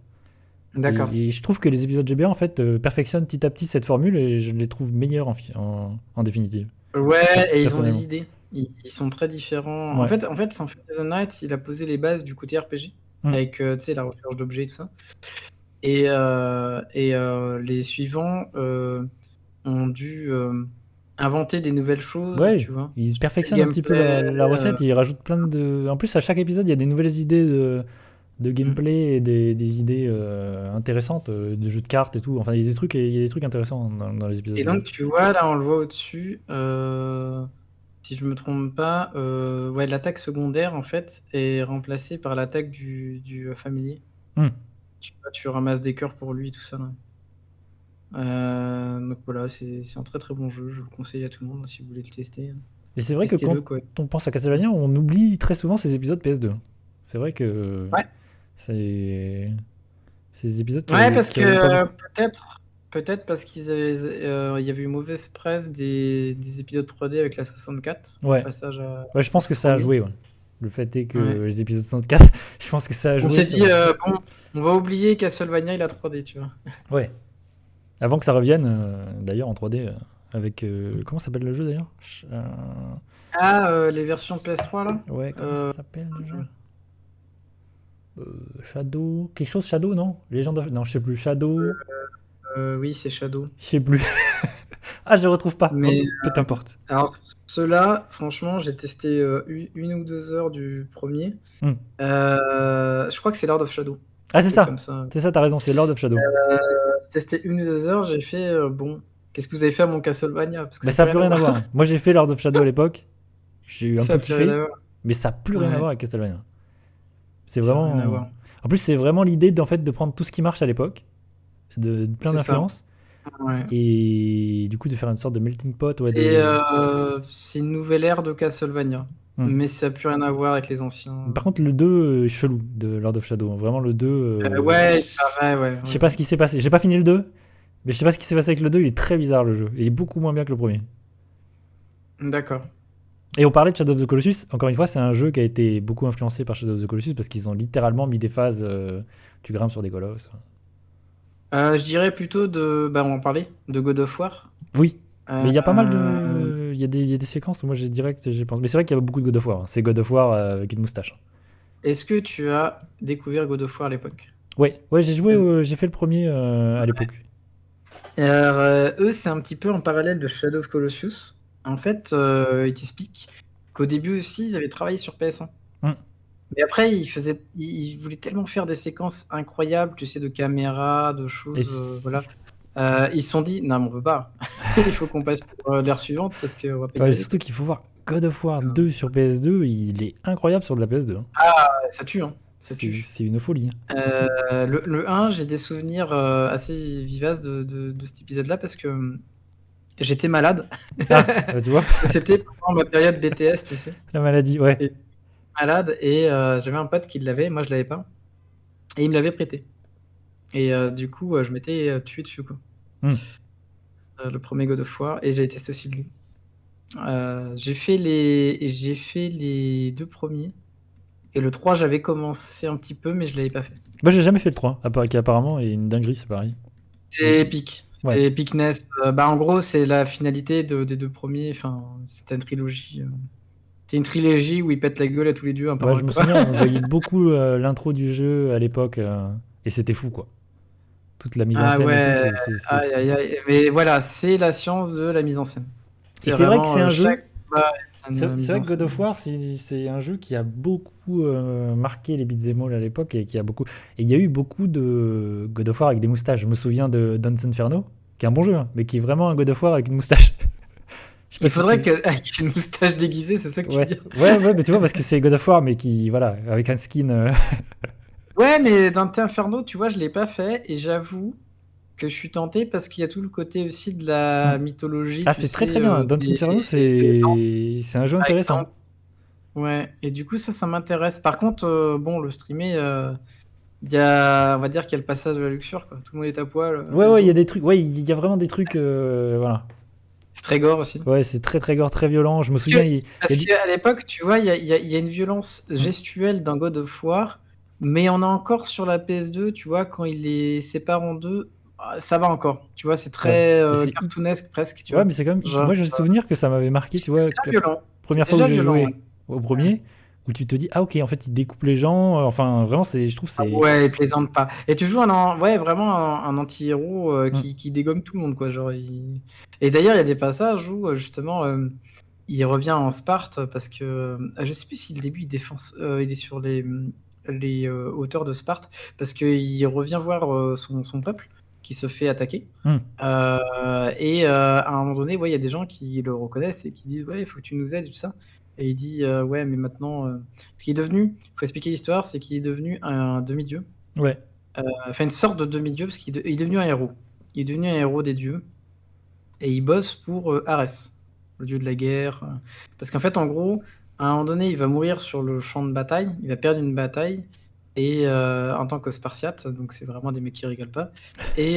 D'accord. Et je trouve que les épisodes GBA en fait perfectionnent petit à petit cette formule et je les trouve meilleurs en définitive. Ouais, et ils ont personnellement. des idées. Ils sont très différents. Ouais. En fait, Symphony of the Night, il a posé les bases du côté RPG, avec tu sais, la recherche d'objets et tout ça. Et les suivants ont dû inventer des nouvelles choses, Ouais, tu vois. ils Sur le perfectionnent un petit peu gameplay, la recette, ils rajoutent plein de... En plus, à chaque épisode, il y a des nouvelles idées de gameplay et des idées intéressantes, de jeux de cartes et tout. Enfin, il y a des trucs intéressants dans les épisodes. Et donc, tu vois, là, on le voit au-dessus. Si je me trompe pas, ouais, l'attaque secondaire, en fait, est remplacée par l'attaque du familier. Tu ramasses des cœurs pour lui, tout ça. Là. Donc voilà, c'est un très très bon jeu. Je le conseille à tout le monde si vous voulez le tester. Et c'est vrai que quand on pense à Castlevania, on oublie très souvent ces épisodes PS2. C'est vrai que c'est ces épisodes qui parce que peut-être parce qu'il y avait eu mauvaise presse des épisodes 3D avec la 64. Ouais. Passage je pense que ça a joué. Ouais. Le fait est que les épisodes 64, je pense que ça a joué. On s'est dit, bon, on va oublier Castlevania il a 3D, tu vois. Ouais. Avant que ça revienne, d'ailleurs en 3D, avec... comment s'appelle le jeu d'ailleurs les versions PS3 là. Ouais, comment ça s'appelle déjà Shadow... Quelque chose Shadow, non Legend of... Non, je sais plus. Shadow... oui, c'est Shadow. Je sais plus. Ah, je retrouve pas. Mais peu importe. Alors, ceux-là, franchement, j'ai testé 1 ou 2 heures du premier. Je crois que c'est Lord of Shadow. Ah, c'est ça. C'est ça, t'as raison, c'est Lord of Shadow. J'ai testé 1 ou 2 heures, j'ai fait, bon, qu'est-ce que vous avez fait à mon Castlevania? Mais ça n'a plus rien à voir. Moi, j'ai fait Lord of Shadow à l'époque. J'ai eu un Ça peu a plus rien à kiffé, voir. mais ça n'a plus rien à Ouais, voir avec Castlevania. C'est ça a rien à vraiment. voir. En plus, c'est vraiment l'idée en fait de prendre tout ce qui marche à l'époque, de plein C'est ça. d'influences, Ouais. et du coup de faire une sorte de melting pot, ouais, C'est une nouvelle ère de Castlevania. Hmm. Mais ça a plus rien à voir avec les anciens. Par contre, le 2 est chelou de Lord of Shadow. Vraiment, le 2. Ouais, pareil, ouais, Je sais ouais. pas ce qui s'est passé. J'ai pas fini le 2, mais je sais pas ce qui s'est passé avec le 2. Il est très bizarre le jeu. Il est beaucoup moins bien que le premier. D'accord. Et on parlait de Shadow of the Colossus. Encore une fois, c'est un jeu qui a été beaucoup influencé par Shadow of the Colossus parce qu'ils ont littéralement mis des phases. Tu grimpes sur des colosses. Je dirais plutôt bah, on en parlait, de God of War. Oui, mais il y a pas mal Euh, de. Il y a des séquences où moi j'ai direct, j'ai pensé. Mais c'est vrai qu'il y a beaucoup de God of War. Hein. C'est God of War avec une moustache. Est-ce que tu as découvert God of War à l'époque? Ouais, ouais, j'ai joué, j'ai fait le premier à l'époque. Alors, eux, c'est un petit peu en parallèle de Shadow of Colossus. En fait, ils t'expliquent qu'au début aussi, ils avaient travaillé sur PS1. Hum. Mais après, ils voulaient tellement faire des séquences incroyables, tu sais, de caméras, de Et choses, voilà. Ils se sont dit, non, mais on peut pas. Il faut qu'on passe pour l'ère suivante parce qu'on va pas y ouais, arriver, surtout quoi. qu'il faut voir God of War 2 sur PS2, il est incroyable sur de la PS2. Hein. Ouais, ça tue, hein. Ça C'est tue. c'est une folie. Hein. Le 1, j'ai des souvenirs assez vivaces de cet épisode-là parce que j'étais malade. Ah, tu vois, C'était pendant ma période BTS, tu sais. la maladie, ouais. Et malade et j'avais un pote qui l'avait, moi je l'avais pas. Et il me l'avait prêté. Et du coup, je m'étais tué dessus, quoi. Hum. Le premier God of War, et j'ai testé aussi lui. J'ai fait les deux premiers. Et le 3, j'avais commencé un petit peu, mais je l'avais pas fait. Moi j'ai jamais fait le 3, qui apparemment est une dinguerie, c'est pareil. C'est épique. Ouais. C'est Epicness. Bah, en gros, c'est la finalité des deux premiers. Enfin, c'était une trilogie. C'est une trilogie où ils pètent la gueule à tous les dieux un par Ouais, un, je me quoi. souviens, on voyait beaucoup l'intro du jeu à l'époque, et c'était fou quoi. Toute la mise en Ah scène et tout, ouais, aïe aïe aïe. Mais voilà, c'est la science de la mise en scène. Et C'est c'est vrai que vraiment c'est un chaque jeu. combat est C'est une c'est mise vrai en que God scène. of War, c'est un jeu qui a beaucoup marqué les beat'em all à l'époque et qui a beaucoup. Et il y a eu beaucoup de God of War avec des moustaches. Je me souviens de Dance Inferno, qui est un bon jeu, hein, mais qui est vraiment un God of War avec une moustache. Je sais pas Il si faudrait tu. que avec une moustache déguisée, c'est ça que tu veux Ouais, dire? ouais, ouais, mais tu vois, parce que c'est God of War, mais qui, voilà, avec un skin. Ouais, mais Dante Inferno, tu vois, je l'ai pas fait et j'avoue que je suis tenté parce qu'il y a tout le côté aussi de la mythologie, Ah, tu c'est très sais, très bien. Dance Inferno, de Dante, c'est un jeu avec intéressant. Dante. Ouais, et du coup, ça m'intéresse. Par contre, bon, le streamer, on va dire qu'il y a le passage de la luxure, quoi. Tout le monde est à poil, Ouais, le ouais, il y a dos. des trucs. Ouais, il y a vraiment des trucs. Voilà. C'est très gore aussi. Ouais, c'est très très gore, très violent. Je me souviens, il y Parce a du. qu'à l'époque, tu vois, il y a une violence Hmm. gestuelle dans God of War, mais on a encore sur la PS2, tu vois, quand il les sépare en deux, ça va encore. Tu vois, c'est Ouais. très Mais c'est cartoonesque presque, tu Ouais, vois. mais c'est quand même. Genre, Moi, j'ai le souvenir que ça m'avait marqué, tu c'est vois, déjà la violent. C'est première fois où déjà j'ai violent, ouais. joué au premier, où tu te dis, ah ok, en fait, il découpe les gens. Enfin, vraiment, je trouve, Ah c'est. ouais, il plaisante pas. Et tu joues ouais, vraiment un anti-héros Hmm. qui dégomme tout le monde, quoi. Genre, Et d'ailleurs, il y a des passages où, justement, il revient en Sparte parce que je sais plus si le début il est sur les hauteurs de Sparte parce qu'il revient voir son peuple qui se fait attaquer. Hmm. Et à un moment donné, ouais, il y a des gens qui le reconnaissent et qui disent ouais, il faut que tu nous aides, tout ça. Et il dit ouais, mais maintenant, ce qu'il est devenu, il faut expliquer l'histoire, c'est qu'il est devenu un demi-dieu, Ouais. enfin une sorte de demi-dieu parce il est devenu un héros. Il est devenu un héros des dieux et il bosse pour Arès, le dieu de la guerre. Parce qu'en fait, en gros, à un moment donné, il va mourir sur le champ de bataille, il va perdre une bataille, et en tant que Spartiate, donc c'est vraiment des mecs qui rigolent pas, et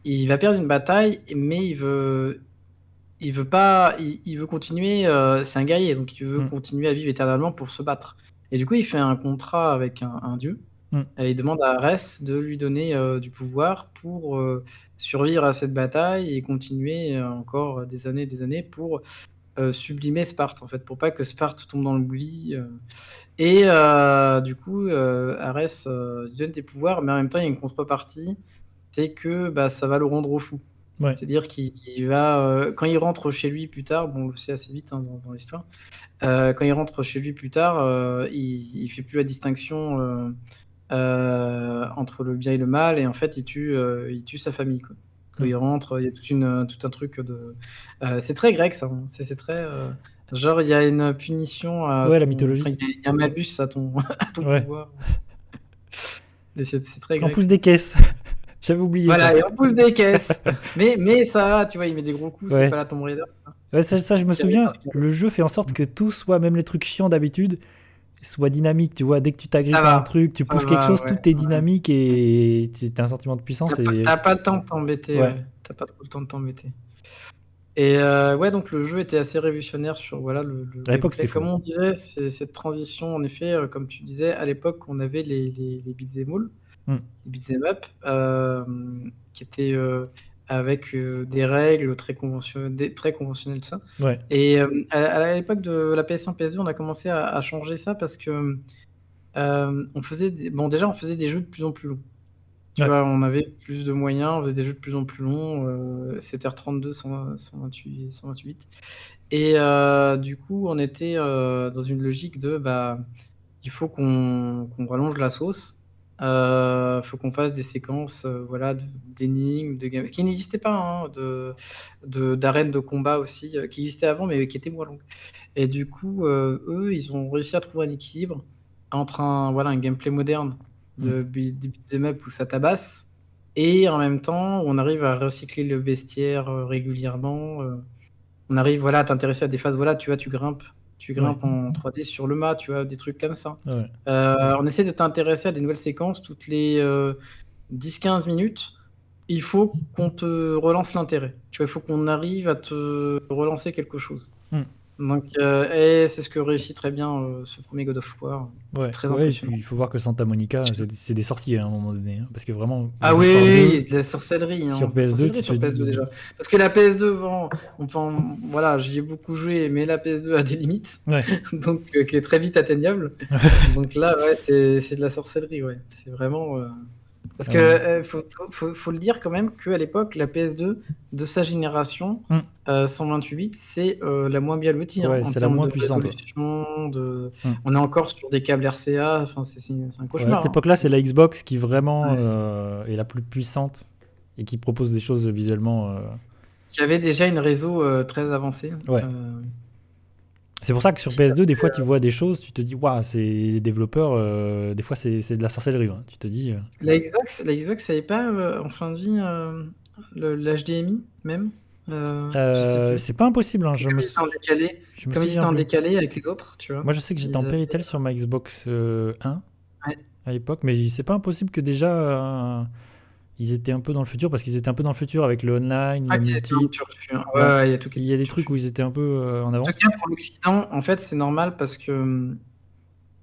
il va perdre une bataille, mais il veut pas, il veut continuer, c'est un guerrier, donc il veut Hmm. continuer à vivre éternellement pour se battre. Et du coup, il fait un contrat avec un dieu, Hmm. et il demande à Arès de lui donner du pouvoir pour survivre à cette bataille et continuer encore des années pour sublimer Sparte, en fait, pour pas que Sparte tombe dans l'oubli. Et du coup, Arès lui donne des pouvoirs, mais en même temps, il y a une contrepartie, c'est que bah, ça va le rendre fou. Ouais. C'est-à-dire qu'il va, quand il rentre chez lui plus tard, bon, on le sait assez vite hein, dans l'histoire, quand il rentre chez lui plus tard, il fait plus la distinction entre le bien et le mal, et en fait, il tue sa famille, quoi. quand il rentre, il y a tout un truc de. C'est très grec ça, hein. C'est très. Genre, il y a une punition à Ouais, la ton. Enfin, mythologie. il y a un malus à ton, à ton Ouais. pouvoir. Et c'est très On grec. pousse des caisses. J'avais oublié ça. Voilà, et on pousse des caisses. Mais ça va, tu vois, il met des gros coups, Ouais. c'est pas la Tomb Raider. Ouais, ça, je me Qui avait souviens, pas fait. le jeu fait en sorte que tout soit, même les trucs chiants d'habitude, soit dynamique. Tu vois, dès que tu Ça t'agrippes à un va, truc, tu ça pousses quelque va, chose, ouais. tout est dynamique et t'as un sentiment de puissance. T'as pas le temps de t'embêter, Ouais. ouais. T'as pas trop le temps de t'embêter. Et ouais, donc le jeu était assez révolutionnaire sur voilà, le À l'époque, gameplay. c'était fou. Comme on disait, c'est cette transition, en effet, comme tu disais, à l'époque, on avait les beat'em all, Mm. les beat'em up, qui étaient avec des règles très conventionnelles, tout ça. Ouais. Et à l'époque de la PS1, PS2, on a commencé à changer ça parce que on faisait bon, déjà, on faisait des jeux de plus en plus longs. Tu Ouais. vois, on avait plus de moyens, on faisait des jeux de plus en plus longs, CTR32, 128. Et du coup, on était dans une logique de il faut qu'on rallonge la sauce. Faut qu'on fasse des séquences voilà, d'énigmes, qui n'existaient pas, hein, d'arènes de combat aussi, qui existaient avant, mais qui étaient moins longues. Et du coup, eux, ils ont réussi à trouver un équilibre entre un gameplay moderne des beat'em up où ça tabasse, et en même temps, on arrive à recycler le bestiaire régulièrement. On arrive voilà, à t'intéresser à des phases, voilà, tu vois, tu grimpes en 3D sur le mât, tu vois, des trucs comme ça. Ouais. On essaie de t'intéresser à des nouvelles séquences toutes les 10-15 minutes. Il faut qu'on te relance l'intérêt. Tu vois, il faut qu'on arrive à te relancer quelque chose. Mm. Donc, et c'est ce que réussit très bien ce premier God of War. Ouais. Très Ouais, et impressionnant. puis il faut voir que Santa Monica, c'est des sorciers à un moment donné. Hein, parce que vraiment. Ah God of War 2, oui, de la sorcellerie, hein, sur de la PS2, sorcellerie tu sur te PS2 dis. déjà. Parce que la PS2, bon, voilà, j'y ai beaucoup joué, mais la PS2 a des limites, Ouais. donc qui est très vite atteignable. Donc là, ouais, c'est de la sorcellerie, ouais. C'est vraiment. Parce que faut le dire quand même qu'à l'époque, la PS2 de sa génération, 128 bits, c'est la moins bien lotie, hein, Ouais, en c'est la termes moins de puissante. résolution. On est encore sur des câbles RCA, enfin, c'est un Ouais, à cauchemar. cette hein. époque-là, c'est la Xbox qui vraiment est la plus puissante et qui propose des choses visuellement. Qui avait déjà une réseau très avancée. Ouais. C'est pour ça que sur PS2, des fois, tu vois des choses, tu te dis, waouh, c'est les développeurs, des fois, c'est de la sorcellerie. Hein. Tu te dis. La Xbox, ça n'avait pas en fin de vie l'HDMI même. Je sais plus. C'est pas impossible. Hein. Comme ils étaient en décalé, je me comme ils étaient souviens en plus. décalé avec les autres, tu vois. Moi, je sais que j'étais en Péritel sur ma Xbox 1 Ouais. à l'époque, mais c'est pas impossible que déjà ils étaient un peu dans le futur parce qu'ils étaient un peu dans le futur avec le online, le multi. Ouais, il y a tout qui Il y a des trucs où ils étaient un peu en avance. En tout cas, pour l'Occident, en fait, c'est normal parce que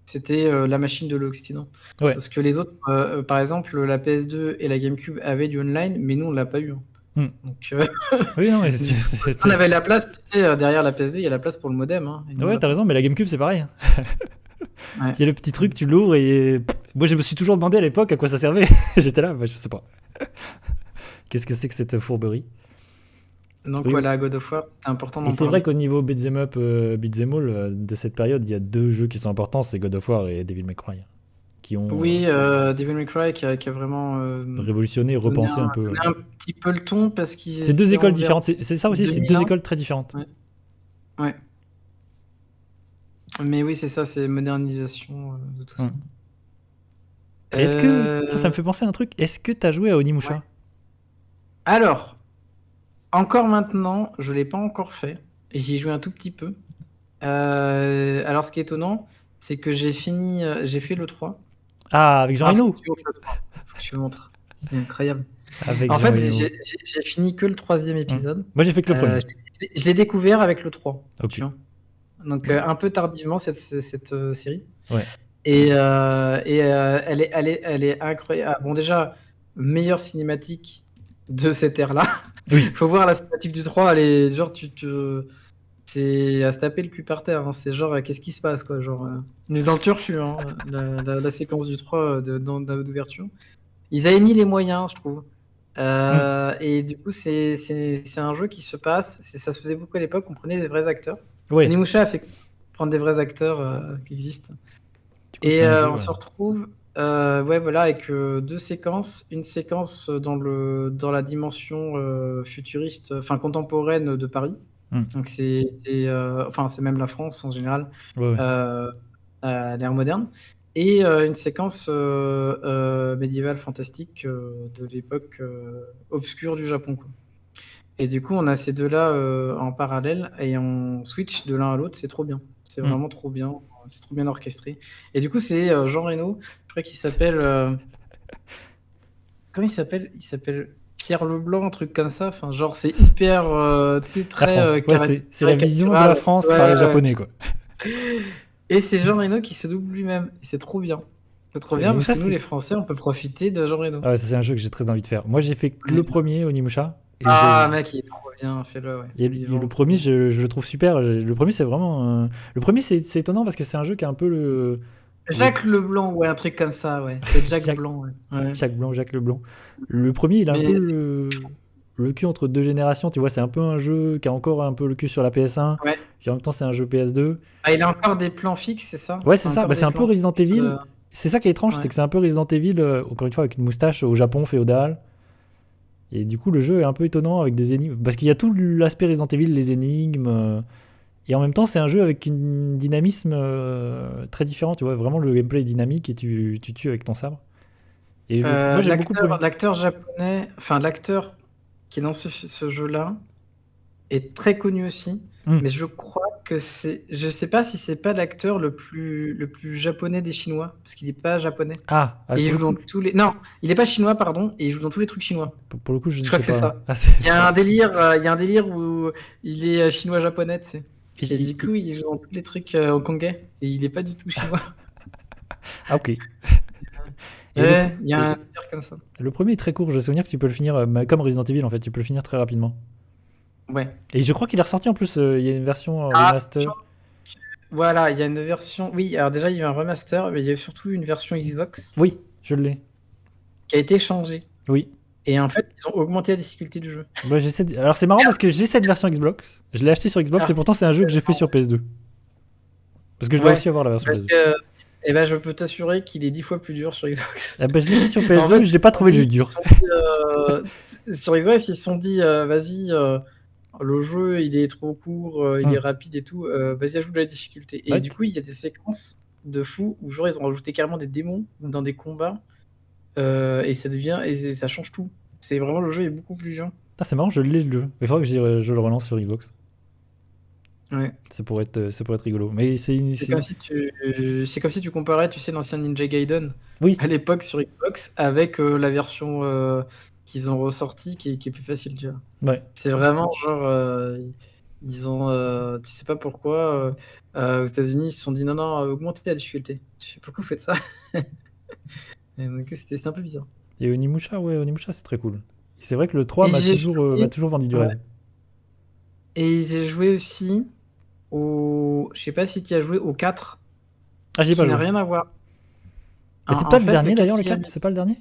c'était la machine de l'Occident. Ouais. Parce que les autres, par exemple, la PS2 et la GameCube avaient du online, mais nous, on l'a pas eu. Hein. Donc, oui, non, mais on avait la place, tu sais, derrière la PS2, il y a la place pour le modem. Hein, ouais, t'as raison, mais la GameCube, c'est pareil. Ouais. Il y a le petit truc, tu l'ouvres et. Moi, je me suis toujours demandé à l'époque à quoi ça servait. J'étais là, je sais pas. Qu'est-ce que c'est que cette fourberie? Donc oui. voilà, God of War, c'est important. Et c'est vrai qu'au niveau beat'em up, beat'em all de cette période, il y a deux jeux qui sont importants, c'est God of War et Devil May Cry. Qui ont Devil May Cry qui a vraiment révolutionné, repensé un peu. Donné un petit peu le ton parce qu'ils. C'est deux écoles différentes. C'est ça aussi, c'est deux écoles très différentes. Ouais. Mais oui, c'est ça, c'est modernisation de tout ça. Est-ce que ça me fait penser à un truc? Est-ce que t'as joué à Onimusha? Ouais. Alors, encore maintenant, je l'ai pas encore fait. J'y ai joué un tout petit peu. Alors, ce qui est étonnant, c'est que j'ai fait le 3. Ah, avec Jean Reno. Faut que tu le montres. C'est incroyable. Avec en Jean fait, Reno. j'ai fini que le 3e épisode. Moi, j'ai fait que le premier. Je l'ai découvert avec le 3. Ok. Tu vois. Donc, un peu tardivement, cette série. Ouais. Et elle est incroyable. Bon, déjà, meilleure cinématique de cette ère-là. Oui. Faut voir la cinématique du 3, elle est genre, c'est à se taper le cul par terre. Hein. C'est genre, qu'est-ce qui se passe, quoi. Genre, on est dans le turfu, hein, la séquence du 3 d'ouverture. Ils avaient mis les moyens, je trouve. Et du coup, c'est un jeu qui se passe. Ça se faisait beaucoup à l'époque. On prenait des vrais acteurs. Ouais. Onimusha a fait prendre des vrais acteurs qui existent. Coup, et on se retrouve Ouais, voilà, avec 2 séquences. Une séquence dans la dimension futuriste, enfin contemporaine de Paris. Hmm. Donc enfin c'est même la France en général, Ouais, ouais. à l'ère moderne. Et une séquence médiévale fantastique de l'époque obscure du Japon, quoi. Et du coup, on a ces deux-là en parallèle et on switch de l'un à l'autre, c'est trop bien. C'est Hmm. vraiment trop bien. C'est trop bien orchestré. Et du coup, c'est Jean Reno, je crois qu'il s'appelle. Comment il s'appelle? Il s'appelle Pierre Leblanc, un truc comme ça. Enfin, genre, c'est hyper. Tu sais, La très France. Ouais, c'est la vision de la caricatural. France par Ouais, les ouais. Japonais, quoi. Et c'est Jean Reno qui se double lui-même. Et c'est trop bien. C'est trop bien Mais parce ça, que nous, les Français, on peut profiter de Jean Reno. ah ouais, ça, c'est un jeu que j'ai très envie de faire. Moi, j'ai fait que le Ouais. premier, Onimusha. Et Ah, mec, il est trop bien. Fais-le, ouais. et Il est le vraiment trop premier, bien. je le trouve super. Le premier, c'est vraiment. Le premier, c'est étonnant parce que c'est un jeu qui a un peu le Jacques Leblanc, ouais, un truc comme ça, ouais. C'est Jacques Jacques, Blanc, ouais. Ouais. Jacques Leblanc. Le premier, il a un peu Mais le cul entre deux générations. Tu vois, c'est un peu un jeu qui a encore un peu le cul sur la PS1. ouais. Puis en même temps, c'est un jeu PS2. Ah, il a encore des plans fixes, c'est ça? Ouais, c'est ça. Encore Bah, des c'est un peu plans Resident fixes. Evil. C'est ça qui est étrange, c'est Ouais. que c'est un peu Resident Evil, encore une fois, avec une moustache au Japon féodal. Et du coup, le jeu est un peu étonnant avec des énigmes. Parce qu'il y a tout l'aspect Resident Evil, les énigmes. Et en même temps, c'est un jeu avec un dynamisme très différent. Tu vois, vraiment, le gameplay est dynamique et tu tues avec ton sabre. Et moi, j'ai beaucoup aimé. L'acteur japonais, enfin l'acteur qui est dans ce jeu-là est très connu aussi, Hmm. mais je crois que je sais pas si c'est pas l'acteur le plus japonais des Chinois, parce qu'il est pas japonais. Et il Pour le joue dans coup, tous les. Non, il est pas chinois, pardon, et il joue dans tous les trucs chinois. pour le coup, je Je ne crois sais que c'est pas. ça. Ah, Il y a un délire où il est chinois-japonais, tu sais. Et du coup, il joue dans tous les trucs hongkongais, et il est pas du tout chinois. Ah, ok. Et Ouais, il y a un délire comme ça. le premier est très court. J'ai souvenir que tu peux le finir comme Resident Evil, en fait. Tu peux le finir très rapidement. Ouais. Et je crois qu'il est ressorti en plus. Il y a une version Ah, remaster. voilà, il y a une version. Oui, alors déjà, il y a eu un remaster, mais il y a surtout une version Xbox Oui, je l'ai. qui a été changée. Oui. Et en fait, ils ont augmenté la difficulté du jeu. Bah, alors, c'est marrant parce que j'ai cette version Xbox. Je l'ai acheté sur Xbox et pourtant, c'est un jeu que j'ai fait sur PS2. Parce que je dois Ouais, aussi avoir la version parce PS2. que eh ben, je peux t'assurer qu'il est 10 fois plus dur sur Xbox. Ah bah, je l'ai mis sur En PS2 fait, et je l'ai pas trouvé le jeu ils dur. se sont dit, sur Xbox, ils se sont dit, vas-y, le jeu, il est trop court, il est rapide et tout, vas-y, ajoute de la difficulté. Et Ouais, du coup, il y a des séquences de fou où genre, ils ont rajouté carrément des démons dans des combats, et ça devient, et ça change tout. C'est vraiment, le jeu est beaucoup plus dur. c'est marrant, je l'ai le jeu. Il faudra que je le relance sur Xbox. Ouais. C'est pour être rigolo. Mais C'est comme si tu comparais, tu sais, l'ancien Ninja Gaiden Oui. à l'époque sur Xbox avec la version qu'ils ont ressortie qui est plus facile, tu vois. Ouais. C'est vraiment genre, ils ont, tu sais pas pourquoi, aux États-Unis, ils se sont dit non, non, augmentez la difficulté. Je sais pas pourquoi vous faites ça. Et donc, c'était un peu bizarre. Et Onimusha, c'est très cool. Et c'est vrai que le 3 Et m'a j'ai toujours vendu du ouais. rêve. Et j'ai joué aussi je sais pas si tu as joué au 4, Ah, j'y ai qui pas n'a joué. rien à voir. Mais c'est En pas le fait, dernier d'ailleurs, le quatrième. 4, c'est pas le dernier.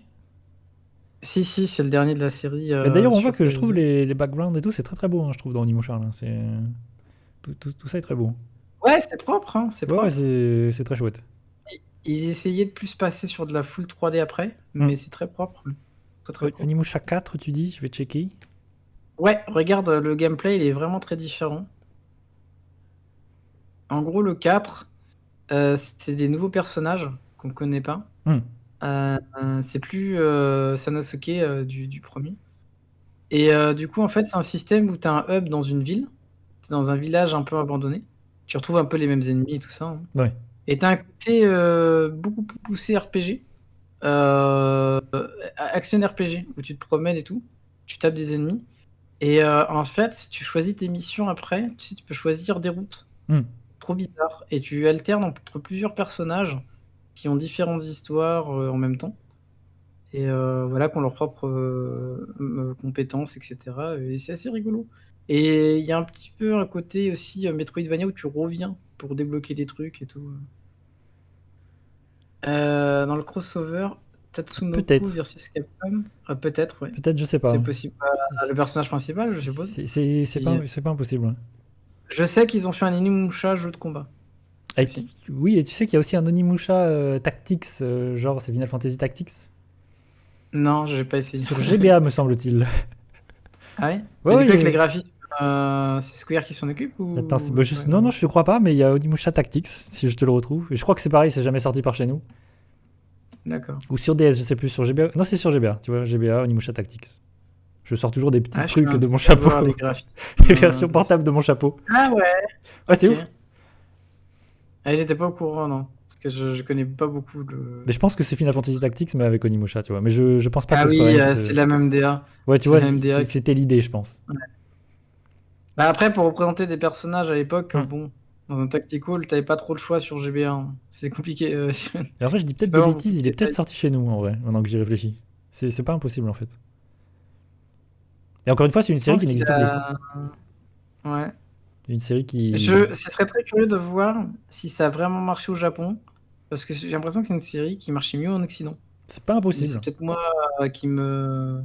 Si, c'est le dernier de la série Et d'ailleurs, on voit sur que je trouve PS2. les backgrounds et tout, c'est très très beau, hein, je trouve, dans Onimusha. Là. Tout ça est très beau. Ouais, c'est propre, hein, c'est Ouais, propre. c'est très chouette. Ils essayaient de plus passer sur de la full 3D après, mais c'est très propre. Très très propre. Onimusha 4, tu dis, je vais checker. Ouais, regarde, le gameplay, il est vraiment très différent. En gros, le 4, c'est des nouveaux personnages qu'on ne connaît pas. C'est plus Sanosuke du premier. Et du coup, en fait, c'est un système où tu as un hub dans une ville, dans un village un peu abandonné. Tu retrouves un peu les mêmes ennemis et tout ça. Hein. Ouais. Et tu as un côté beaucoup plus poussé RPG. Action RPG, où tu te promènes et tout. Tu tapes des ennemis. Et en fait, tu choisis tes missions après. Tu sais, tu peux choisir des routes. Trop bizarre. Et tu alternes entre plusieurs personnages qui ont différentes histoires en même temps. Et voilà, qui ont leurs propres compétences, etc. Et c'est assez rigolo. Et il y a un petit peu un côté aussi Metroidvania où tu reviens pour débloquer des trucs et tout. Dans le crossover, Tatsunoko Peut-être. versus Capcom, peut-être, ouais. Peut-être, je sais pas. C'est possible. Le personnage principal, je suppose. C'est pas impossible. Ouais. Je sais qu'ils ont fait un Onimusha jeu de combat. aussi. Oui, et tu sais qu'il y a aussi un Onimusha Tactics, genre c'est Final Fantasy Tactics, Non, j'ai pas essayé. sur GBA me semble-t-il. Ah ouais? Ouais, Mais du coup, oui. avec les graphismes, c'est Square qui s'en occupe Attends, ou c'est non, non, vraiment... je te crois pas, mais il y a Onimusha Tactics, si je te le retrouve. Et je crois que c'est pareil, c'est jamais sorti par chez nous. D'accord. Ou sur DS, je sais plus, sur GBA. Non, c'est sur GBA, tu vois, GBA, Onimusha Tactics. Je sors toujours des petits Ah, je suis trucs un de petit mon peu voir chapeau. les graphismes. Les versions portables de mon chapeau. Ah ouais, Ouais, c'est ok. ouf. Ah, j'étais pas au courant, non. Parce que je connais pas beaucoup le... Mais je pense que c'est Final Fantasy Tactics, mais avec Onimusha, tu vois. Mais je pense pas Ah que Square oui, Enix. c'est la même DA. Ouais, tu C'est vois, la même DA. c'était l'idée, je pense. Ouais. Bah après, pour représenter des personnages à l'époque, Hmm. bon, dans un tactical, t'avais pas trop le choix sur GBA, hein. C'est compliqué. Et en vrai, je dis Tu peut-être peux des avoir beaucoup bêtises, de il est peut-être détails. sorti chez nous, en vrai, maintenant que j'y réfléchis. C'est pas impossible, en fait. Et encore une fois, c'est une Je série pense qui qu'il n'existe plus. a... Ouais. Une série qui. Ce serait très curieux de voir si ça a vraiment marché au Japon. Parce que j'ai l'impression que c'est une série qui marchait mieux en Occident. C'est pas Mais c'est impossible. peut-être moi qui me...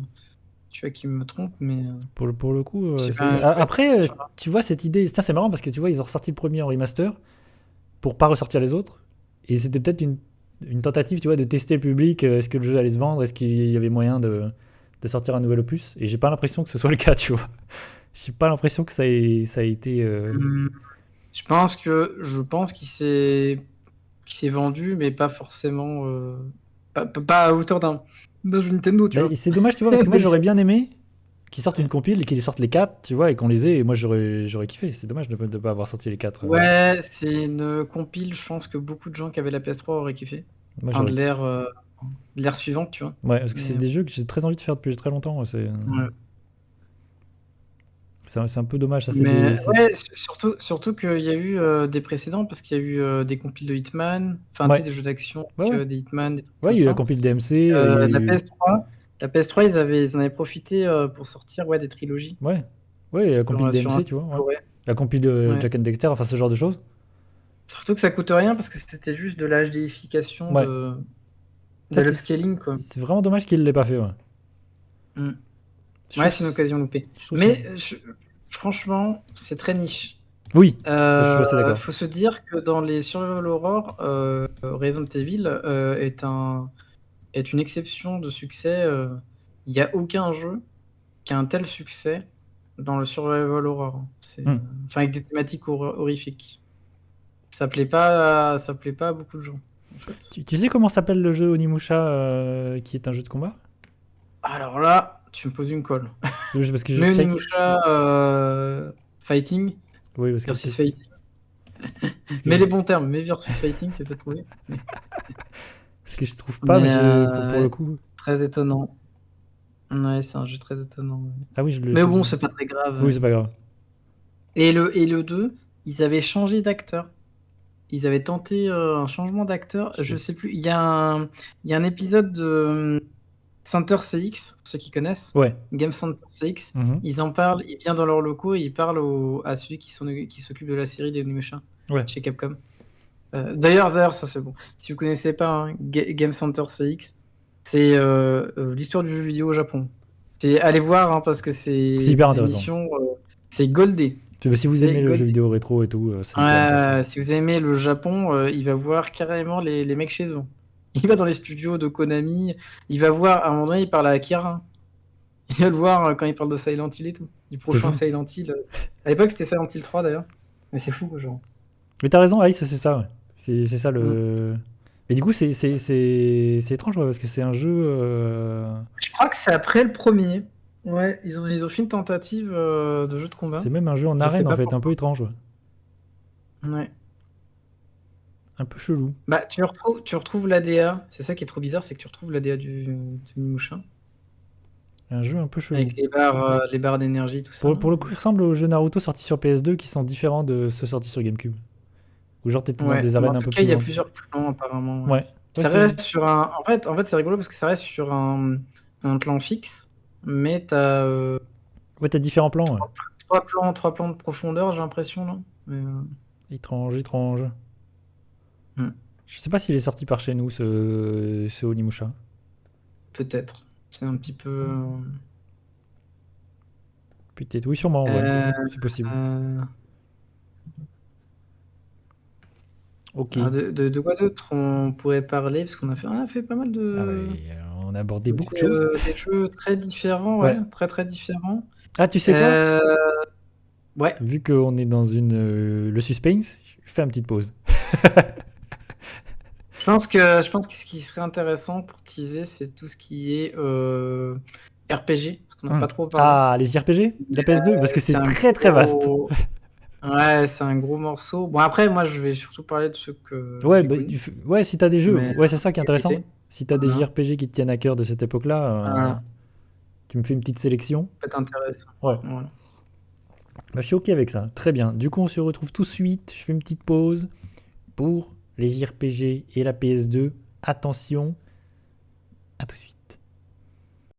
Tu vois, qui me trompe, mais... Pour le coup, j'ai c'est. pas cette Après, impression-là. tu vois, cette idée. Ça, c'est marrant parce que tu vois, ils ont ressorti le premier en remaster pour pas ressortir les autres. Et c'était peut-être une tentative, tu vois, de tester le public. Est-ce que le jeu allait se vendre? Est-ce qu'il y avait moyen de sortir un nouvel opus? Et j'ai pas l'impression que ce soit le cas, tu vois. J'ai pas l'impression que ça a été. Hum, je pense qu'il s'est vendu, mais pas forcément... pas à hauteur d'un jeu Nintendo, tu vois. Mais c'est dommage, tu vois, parce que moi Mais j'aurais bien aimé qu'ils sortent une ouais. compile et qu'ils sortent les 4, tu vois, et qu'on les ait, et moi j'aurais kiffé. C'est dommage de ne pas avoir sorti les 4. Ouais, c'est une compile, je pense que beaucoup de gens qui avaient la PS3 auraient kiffé. Moi Enfin, j'aurais kiffé. de l'ère suivante, tu vois. Ouais, parce que c'est Mais des jeux que j'ai très envie de faire depuis très longtemps. ouais. C'est un peu dommage. Ça, c'est Mais des. ouais, surtout qu'il y a eu des précédents, parce qu'il y a eu des compiles de Hitman, enfin, tu sais, Ouais, des jeux d'action, ouais, ouais. des Hitman, des trucs Ouais, comme il y a eu la ça. compile DMC, il y a La eu. PS3, la PS3, ils en avaient profité pour sortir ouais, des trilogies Ouais, ouais, il y a la compile sur un DMC, tu support vois, ouais. Blu-ray. La compile de Ouais. Jack and Dexter, enfin ce genre de choses. Surtout que ça coûte rien, parce que c'était juste de la HDification Ouais. Ça, de l'upscaling, quoi. c'est vraiment dommage qu'il l'ait pas fait, ouais. Mm. Je Ouais, trouve, c'est une occasion loupée. je trouve Mais franchement, c'est très niche. Oui, ça, je suis assez d'accord. Faut se dire que dans les survival horror, Resident Evil est une exception de succès. Il n'y a aucun jeu qui a un tel succès dans le survival horror, hein. Hmm. Enfin, avec des thématiques horrifiques. Ça plaît pas à beaucoup de gens, en fait. Tu sais comment s'appelle le jeu Onimusha qui est un jeu de combat? Alors là, tu me poses une colle. Parce que je Mais check. Onimusha Fighting Oui, parce que versus Fighting. parce que Mais je, les bons termes, mais versus Fighting, c'est peut-être trouvé. parce que je trouve pas, mais Mais pour le ouais, coup. très étonnant. Ouais, c'est un jeu très étonnant. Ouais. Ah oui, je le Mais sais. bon, c'est pas très grave. Oui, c'est pas grave. Et le 2, ils avaient changé d'acteur. Ils avaient tenté un changement d'acteur. Je sais plus. Il y a un épisode de Center CX, pour ceux qui connaissent. Ouais. Game Center CX. Mhm. Ils en parlent, il vient dans leurs locaux et ils parlent à celui qui s'occupe de la série des Onimusha Ouais. chez Capcom. D'ailleurs, ça c'est bon. Si vous connaissez pas hein, Game Center CX, c'est l'histoire du jeu vidéo au Japon. Allez voir hein, parce que c'est C'est hyper des intéressant. émissions, c'est goldé. Si vous C'est aimez le jeu goldé. vidéo rétro et tout, c'est hyper intéressant. Si vous aimez le Japon, il va voir carrément les mecs chez eux. Il va dans les studios de Konami, il va voir, à un moment donné, il parle à Akira. Il va le voir quand il parle de Silent Hill et tout. Du C'est prochain fou. Silent Hill. À l'époque, c'était Silent Hill 3 d'ailleurs. Mais c'est fou, genre. Mais t'as raison, Ice, c'est ça. Ouais. C'est ça Mm. le. Mais du coup, c'est étrange ouais, parce que c'est un jeu. Je crois que c'est après le premier. Ouais, ils ont fait une tentative de jeu de combat. C'est même un jeu en Je sais arène en pas fait, un peu pourquoi. étrange. Ouais. Ouais. Un peu chelou. Bah, tu retrouves l'ADA. C'est ça qui est trop bizarre, c'est que tu retrouves l'ADA du Mimoucha. Un jeu un peu chelou. Avec les barres d'énergie, tout ça. Pour le coup, il ressemble aux jeux Naruto sortis sur PS2 qui sont différents de ceux sortis sur GameCube. Où genre t'étais dans Ouais, des mais en arènes un tout peu cas, plus il y a grandes. plusieurs plans apparemment. Ouais. Ouais. Ouais, Ça reste sur un. En fait, c'est rigolo parce que ça reste sur un plan fixe, mais t'as ouais, t'as différents plans. Ouais. trois plans de profondeur, j'ai l'impression là. Mais, Étrange, étrange. hmm, Je sais pas s'il est sorti par chez nous, ce Onimusha. peut-être. C'est un petit peu. Peut-être, oui, sûrement, ouais. Euh, C'est possible. euh, Ok. Alors de quoi d'autre on pourrait parler? Parce on a fait pas mal Ah bah, de on a abordé on a beaucoup de fait, choses. des jeux très différents, ouais, Ouais. très, très différents. Ah, tu sais quoi? Heu, ouais, Vu qu'on est dans le suspense, je fais une petite pause. je pense que ce qui serait intéressant pour teaser, c'est tout ce qui est, RPG, parce qu'on n'a pas trop parlé. Ah, les JRPG de la PS2? Parce que C'est c'est un très très vaste. gros Ouais, c'est un gros morceau. Bon après, moi, je vais surtout parler de ceux que Ouais, j'ai bah, connus, ouais, si t'as des jeux, mais ouais, c'est ça qui est intéressant. priorité. Si t'as des Voilà, JRPG qui te tiennent à cœur de cette époque-là, voilà, tu me fais une petite sélection. ça peut être intéressant. Ouais. Voilà. Bah, je suis ok avec ça. Très bien. Du coup, on se retrouve tout de suite. Je fais une petite pause pour les JRPG et la PS2. Attention, à tout de suite.